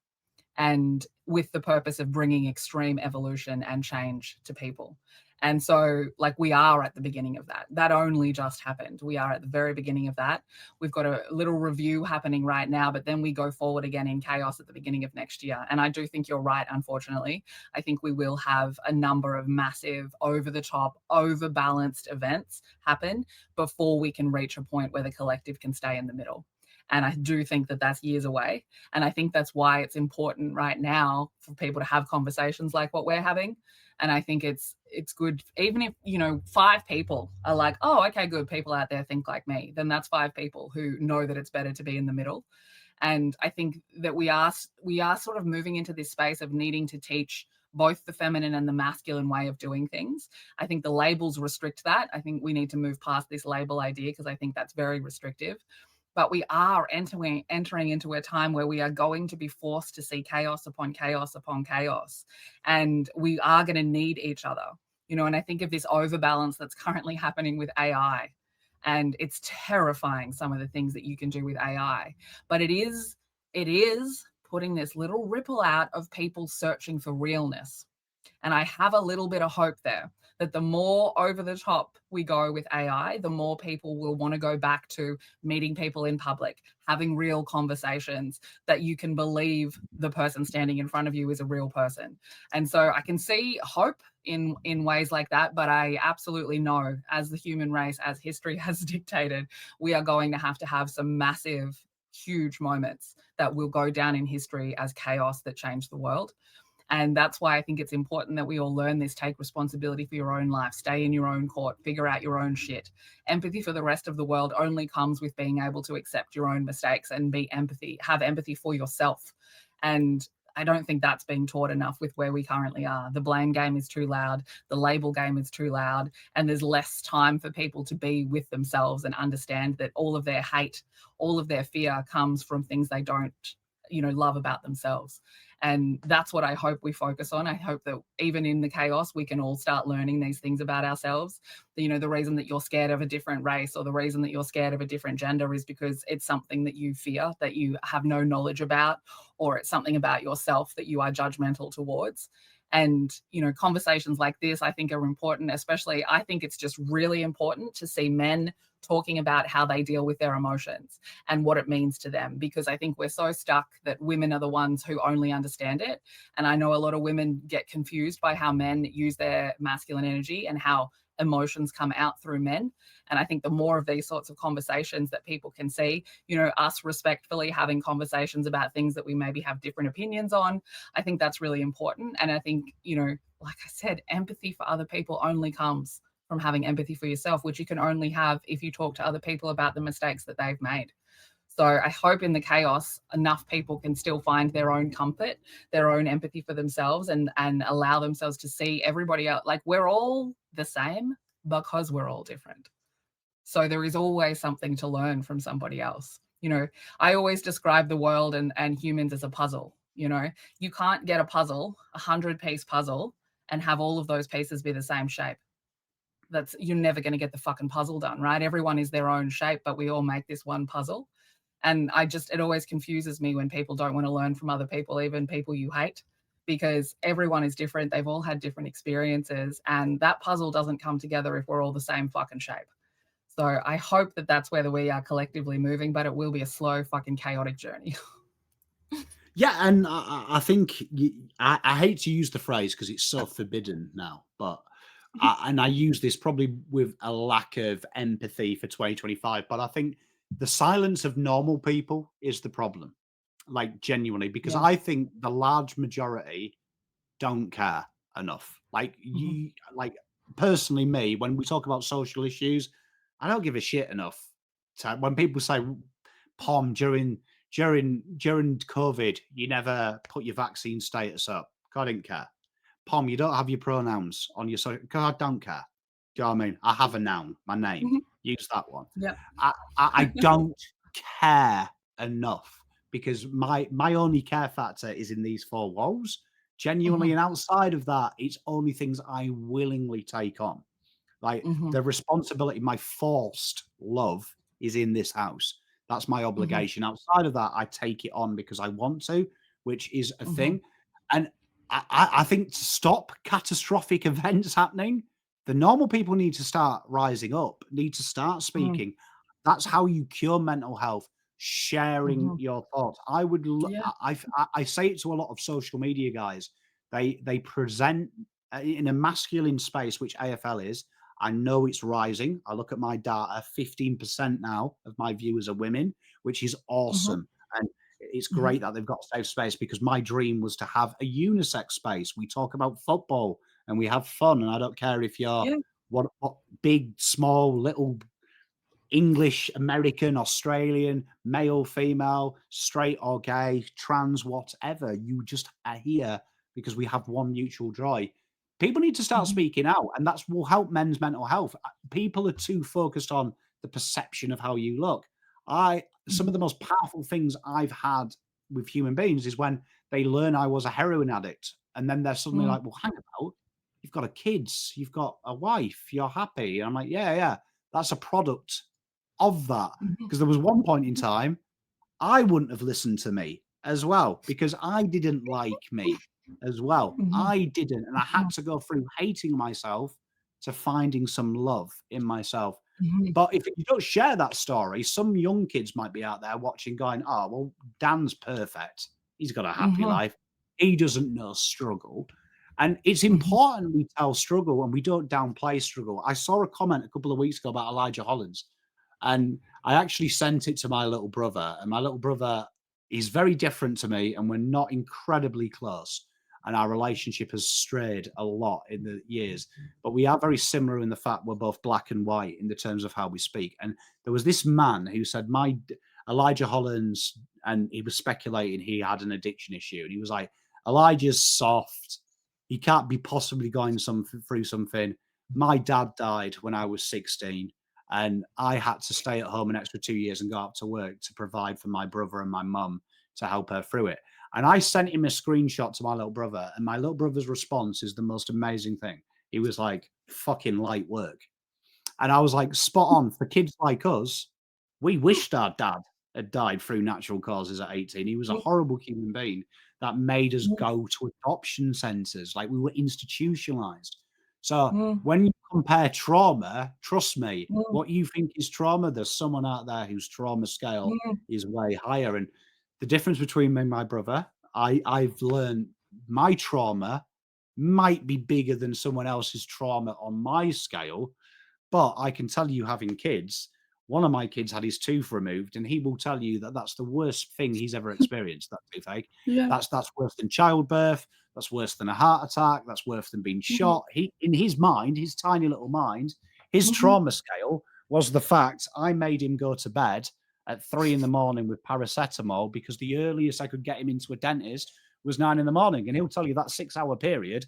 and with the purpose of bringing extreme evolution and change to people. And so, like, we are at the beginning of that. That only just happened. We are at the very beginning of that. We've got a little review happening right now, but then we go forward again in chaos at the beginning of next year. And I do think you're right, unfortunately. I think we will have a number of massive, over-the-top, over-balanced events happen before we can reach a point where the collective can stay in the middle. And I do think that that's years away. And I think that's why it's important right now for people to have conversations like what we're having. And I think it's good, even if, you know, 5 people are like, oh, okay, good, people out there think like me, then that's 5 people who know that it's better to be in the middle. And I think that we are sort of moving into this space of needing to teach both the feminine and the masculine way of doing things. I think the labels restrict that. I think we need to move past this label idea, because I think that's very restrictive. But we are entering into a time where we are going to be forced to see chaos upon chaos upon chaos. And we are going to need each other, you know, and I think of this overbalance that's currently happening with AI. And it's terrifying, some of the things that you can do with AI. But it is putting this little ripple out of people searching for realness. And I have a little bit of hope there, that the more over the top we go with AI, the more people will want to go back to meeting people in public, having real conversations, that you can believe the person standing in front of you is a real person. And so I can see hope in ways like that, but I absolutely know, as the human race, as history has dictated, we are going to have some massive huge moments that will go down in history as chaos that changed the world. And that's why I think it's important that we all learn this, take responsibility for your own life, stay in your own court, figure out your own shit. Empathy for the rest of the world only comes with being able to accept your own mistakes and have empathy for yourself. And I don't think that's being taught enough with where we currently are. The blame game is too loud, the label game is too loud, and there's less time for people to be with themselves and understand that all of their hate, all of their fear comes from things they don't, love about themselves. And that's what I hope we focus on. I hope that even in the chaos, we can all start learning these things about ourselves. The reason that you're scared of a different race or the reason that you're scared of a different gender is because it's something that you fear, that you have no knowledge about, or it's something about yourself that you are judgmental towards. And, conversations like this, I think, are important, especially I think it's just really important to see men talking about how they deal with their emotions and what it means to them, because I think we're so stuck that women are the ones who only understand it. And I know a lot of women get confused by how men use their masculine energy and how emotions come out through men. And I think the more of these sorts of conversations that people can see, us respectfully having conversations about things that we maybe have different opinions on, I think that's really important. And I think, like I said, empathy for other people only comes from having empathy for yourself, which you can only have if you talk to other people about the mistakes that they've made. So I hope in the chaos, enough people can still find their own comfort, their own empathy for themselves, and allow themselves to see everybody else. Like, we're all the same because we're all different. So there is always something to learn from somebody else. I always describe the world and humans as a puzzle. You can't get a puzzle, 100-piece puzzle, and have all of those pieces be the same shape. You're never going to get the fucking puzzle done, right? Everyone is their own shape, but we all make this one puzzle. And it always confuses me when people don't want to learn from other people, even people you hate, because everyone is different. They've all had different experiences, and that puzzle doesn't come together if we're all the same fucking shape. So I hope that that's where we are collectively moving, but it will be a slow fucking chaotic journey. Yeah, and I think I hate to use the phrase because it's so forbidden now, but and I use this probably with a lack of empathy for 2025, but I think the silence of normal people is the problem, like genuinely, because Yeah. I think the large majority don't care enough. Like Mm-hmm. personally, me, when we talk about social issues, I don't give a shit enough. When people say, "Pom, during COVID, you never put your vaccine status up," God didn't care. Pom, you don't have your pronouns on your social. God, I don't care. Do you know what I mean? I have a noun, my name. Mm-hmm. Use that one. Yeah. I don't care enough because my only care factor is in these four walls, Mm-hmm. genuinely, and outside of that, it's only things I willingly take on. Like Mm-hmm. the responsibility, my forced love is in this house. That's my Mm-hmm. obligation. Outside of that, I take it on because I want to, which is a Mm-hmm. thing. And I think to stop catastrophic events happening, the normal people need to start rising up, need to start speaking. That's how you cure mental health, sharing Mm-hmm. your thoughts. I would, Yeah. I say it to a lot of social media guys. They present in a masculine space, which AFL is. I know it's rising. I look at my data, 15% now of my viewers are women, which is Mm-hmm. awesome. And it's Mm-hmm. great that they've got safe space because my dream was to have a unisex space. We talk about football and we have fun. And I don't care if you're Yeah. what big, small, little English, American, Australian, male, female, straight or gay, trans, whatever. You just are here because we have one mutual joy. People need to start Mm-hmm. speaking out, and that will help men's mental health. People are too focused on the perception of how you look. Some of Mm-hmm. the most powerful things I've had with human beings is when they learn I was a heroin addict, and then they're suddenly Mm-hmm. like, "Well, hang about, you've got a kids, you've got a wife, you're happy." And I'm like, "Yeah, yeah, that's a product of that." Mm-hmm. Because there was one point in time I wouldn't have listened to me as well because I didn't like me as well. Mm-hmm. I didn't. And I had to go through hating myself to finding some love in myself. Mm-hmm. But if you don't share that story, some young kids might be out there watching, going, "Oh, well, Dan's perfect. He's got a happy Mm-hmm. life. He doesn't know struggle." And it's Mm-hmm. important we tell struggle and we don't downplay struggle. I saw a comment a couple of weeks ago about Elijah Hollins. And I actually sent it to my little brother, and my little brother is very different to me, and we're not incredibly close. And our relationship has strayed a lot in the years, but we are very similar in the fact we're both black and white in the terms of how we speak. And there was this man who said, Elijah Holland's, and he was speculating he had an addiction issue. And he was like, Elijah's soft. He can't be possibly going through something. My dad died when I was 16, and I had to stay at home an extra 2 years and go out to work to provide for my brother and my mum to help her through it. And I sent him a screenshot to my little brother, and my little brother's response is the most amazing thing. He was like, fucking light work. And I was like, spot on. For kids like us, we wished our dad had died through natural causes at 18. He was a Mm, horrible human being that made us mm, go to adoption centers. Like, we were institutionalized. So mm, when you compare trauma, trust me, mm, what you think is trauma, there's someone out there whose trauma scale mm, is way higher. And the difference between me and my brother, I've learned my trauma might be bigger than someone else's trauma on my scale, but I can tell you, having kids, one of my kids had his tooth removed, and he will tell you that that's the worst thing he's ever experienced, that toothache. yeah. That's worse than childbirth. That's worse than a heart attack. That's worse than being Mhm, shot. In his mind, his tiny little mind, his mhm, trauma scale was the fact I made him go to bed at 3 in the morning with paracetamol because the earliest I could get him into a dentist was 9 in the morning. And he'll tell you that 6 hour period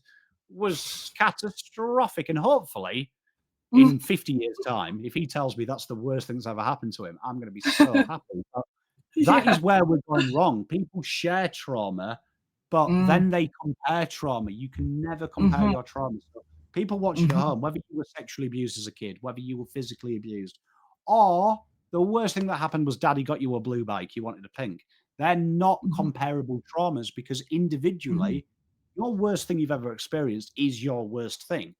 was catastrophic. And hopefully, mm. in 50 years' time, if he tells me that's the worst thing that's ever happened to him, I'm going to be so happy. But that is Yeah. where we're going wrong. People share trauma, but Mm, then they compare trauma. You can never compare mhm, your trauma. So people watching at mhm, home, whether you were sexually abused as a kid, whether you were physically abused, or the worst thing that happened was daddy got you a blue bike, you wanted a pink. They're not mhm, comparable traumas because mhm, individually, your worst thing you've ever experienced is your worst thing.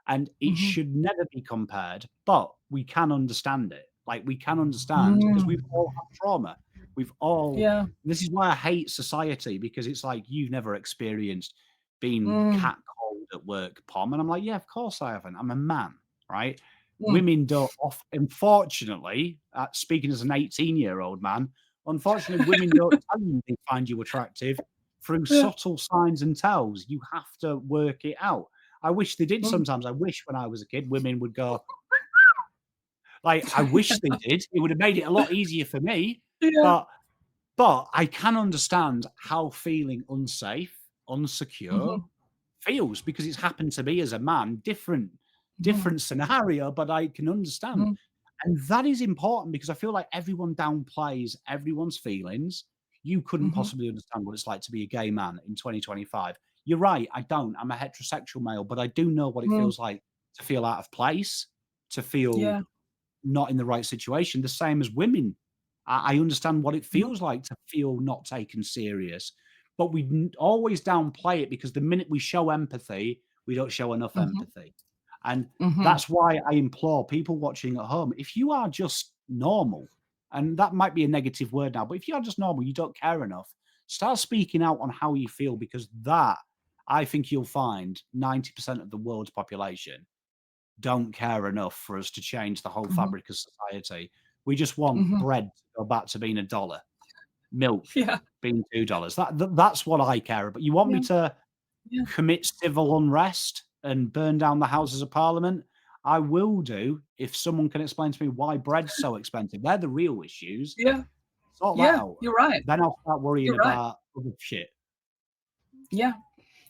And it mhm, should never be compared, but we can understand it. Like, we can understand because we've mm. all had trauma. We've all, Yeah. this is why I hate society, because it's like, you've never experienced being Mm, catcalled at work, Pom. And I'm like, yeah, of course I haven't. I'm a man, right? mm. Women don't off, unfortunately, speaking as an 18-year-old man, unfortunately, women don't tell you they find you attractive through Yeah. subtle signs and tells. You have to work it out. I wish they did Mm. sometimes. I wish when I was a kid, women would go, like, I wish they did. It would have made it a lot easier for me. Yeah. But I can understand how feeling unsafe, unsecure Mhm, feels, because it's happened to me as a man. mhm, Different scenario, but I can understand. mhm, And that is important because I feel like everyone downplays everyone's feelings. You couldn't mhm, possibly understand what it's like to be a gay man in 2025. You're right, I don't. I'm a heterosexual male, but I do know what it mm. feels like to feel out of place, to feel Yeah. not in the right situation. The same as women. I understand what it Mhm, feels like to feel not taken serious, but we always downplay it because the minute we show empathy, we don't show enough mhm, empathy. And mhm, that's why I implore people watching at home, if you are just normal, and that might be a negative word now, but if you are just normal, you don't care enough, start speaking out on how you feel, because that, I think you'll find 90% of the world's population don't care enough for us to change the whole mhm, fabric of society. We just want mhm. bread to go back to being a dollar, milk Yeah. being $2. That's what I care about. You want me Yeah. to Yeah. commit civil unrest and burn down the Houses of Parliament? I will do, if someone can explain to me why bread's so expensive. They're the real issues. Yeah. Sort that Yeah. out. You're right. Then I'll start worrying You're right. about other shit. Yeah.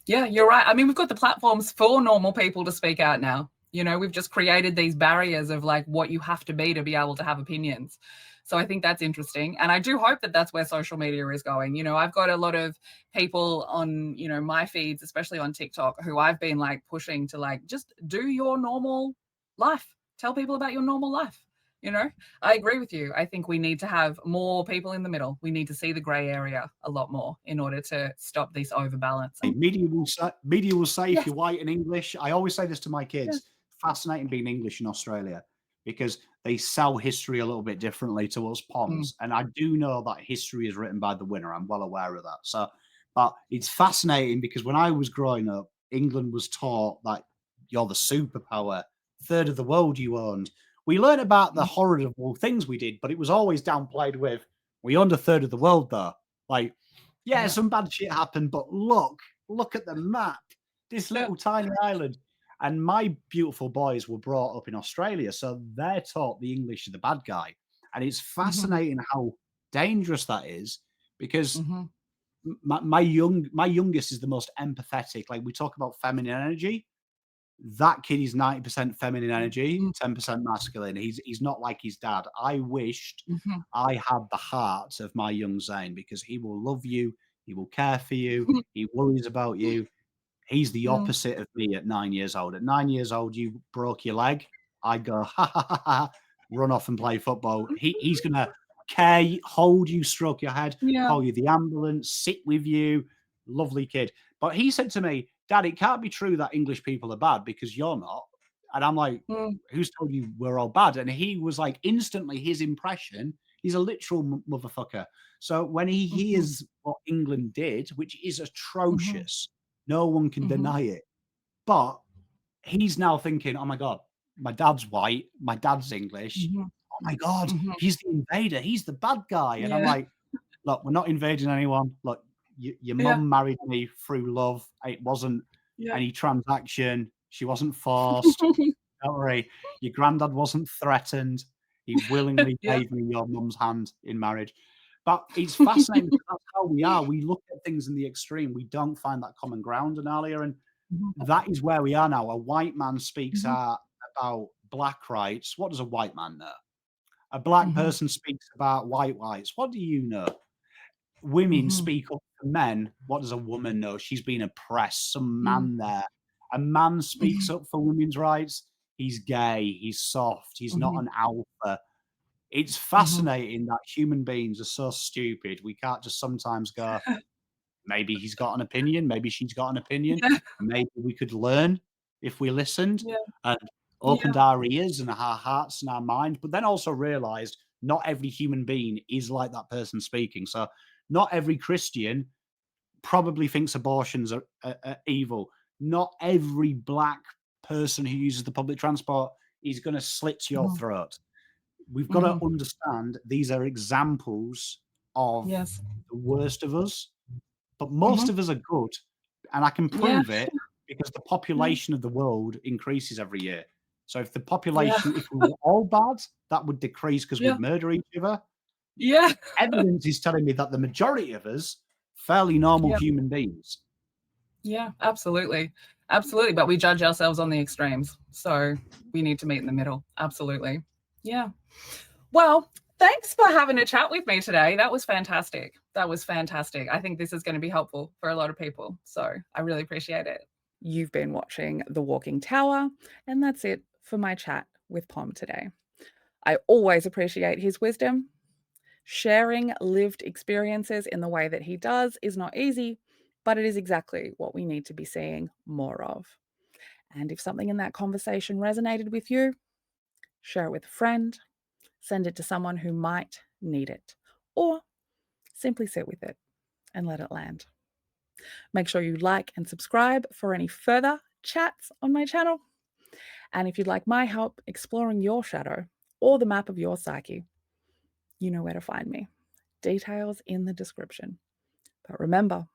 Yeah, you're right. I mean, we've got the platforms for normal people to speak out now. You know, we've just created these barriers of like what you have to be able to have opinions. So I think that's interesting. And I do hope that that's where social media is going. You know, I've got a lot of people on, you know, my feeds, especially on TikTok, who I've been like pushing to like just do your normal life. Tell people about your normal life. You know, I agree with you. I think we need to have more people in the middle. We need to see the gray area a lot more in order to stop this overbalance. Media will say if Yes. you're white and English. I always say this to my Yeah. kids. Fascinating being English in Australia because they sell history a little bit differently to us Mm, Poms. And I do know that history is written by the winner. I'm well aware of that. So, but it's fascinating because when I was growing up, England was taught that you're the superpower, third of the world you owned. We learn about the horrible things we did, but it was always downplayed with, we owned a third of the world though. Like, yeah, Yeah. some bad shit happened, but look at the map. This Yeah. little tiny island. And my beautiful boys were brought up in Australia, so they're taught the English are the bad guy. And it's Mhm. fascinating how dangerous that is because Mhm. my youngest is the most empathetic. Like we talk about feminine energy, that kid is 90% feminine energy, Mhm. 10% masculine. He's not like his dad. I wished Mhm. I had the heart of my young Zane because he will love you, he will care for you, Mhm. he worries about you. He's the Mm. opposite of me at 9 years old. At 9 years old, you broke your leg. I'd go, ha ha ha ha, run off and play football. He's gonna care, hold you, stroke your head, Yeah. call you the ambulance, sit with you. Lovely kid. But he said to me, Dad, it can't be true that English people are bad because you're not. And I'm like, Mm. who's told you we're all bad? And he was like, instantly, his impression, he's a literal motherfucker. So when he Mhm. hears what England did, which is Mhm. atrocious, no one can Mhm. deny it. But he's now thinking, "Oh my god, my dad's white, my dad's English. Mhm. Oh my god, Mhm. he's the invader, he's the bad guy." And I'm Yeah. like, "Look, we're not invading anyone. Look, your Yeah. mum married me through love. It wasn't Yeah. any transaction. She wasn't forced. Don't worry. Your granddad wasn't threatened. He willingly Yeah. gave me your mum's hand in marriage." But it's fascinating because that's how we are. We look at things in the extreme. We don't find that common ground, Analia, and Mhm. that is where we are now. A white man speaks Mhm. out about black rights. What does a white man know? A black Mhm. person speaks about white rights. What do you know? Women Mhm. speak up for men. What does a woman know? She's been oppressed. Some Mm. man there. A man speaks Mhm. up for women's rights. He's gay. He's soft. He's not Mhm. an alpha. It's Mhm. fascinating that human beings are so stupid. We can't just sometimes go, maybe he's got an opinion, maybe she's got an opinion, Yeah. maybe we could learn if we listened Yeah. and Yeah. opened our ears and our hearts and our minds, but then also realized not every human being is like that person speaking. So, not every Christian probably thinks abortions are evil. Not every black person who uses the public transport is going to slit your Mhm. throat. We've got to Mhm. understand these are examples of Yes. the worst of us, but most Mhm. of us are good, and I can Yeah. prove it because the Yeah. population of the world increases every year. So if the Yeah. population, if we were all bad, that would decrease because Yeah. we'd murder each other. Yeah. Evidence is telling me that the majority of us, fairly normal Yeah. human beings. Yeah. Absolutely. Absolutely. But we judge ourselves on the extremes. So we need to meet in the middle. Absolutely. Yeah. Well, thanks for having a chat with me today. That was fantastic. That was fantastic. I think this is going to be helpful for a lot of people. So I really appreciate it. You've been watching The Walking Tower, and that's it for my chat with Pom today. I always appreciate his wisdom. Sharing lived experiences in the way that he does is not easy, but it is exactly what we need to be seeing more of. And if something in that conversation resonated with you, share it with a friend, send it to someone who might need it, or simply sit with it and let it land. Make sure you like and subscribe for any further chats on my channel. And if you'd like my help exploring your shadow or the map of your psyche, you know where to find me. Details in the description. But remember,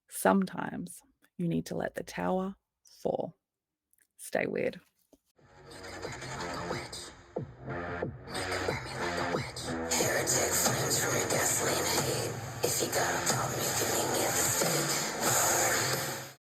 sometimes you need to let the tower fall. Stay weird.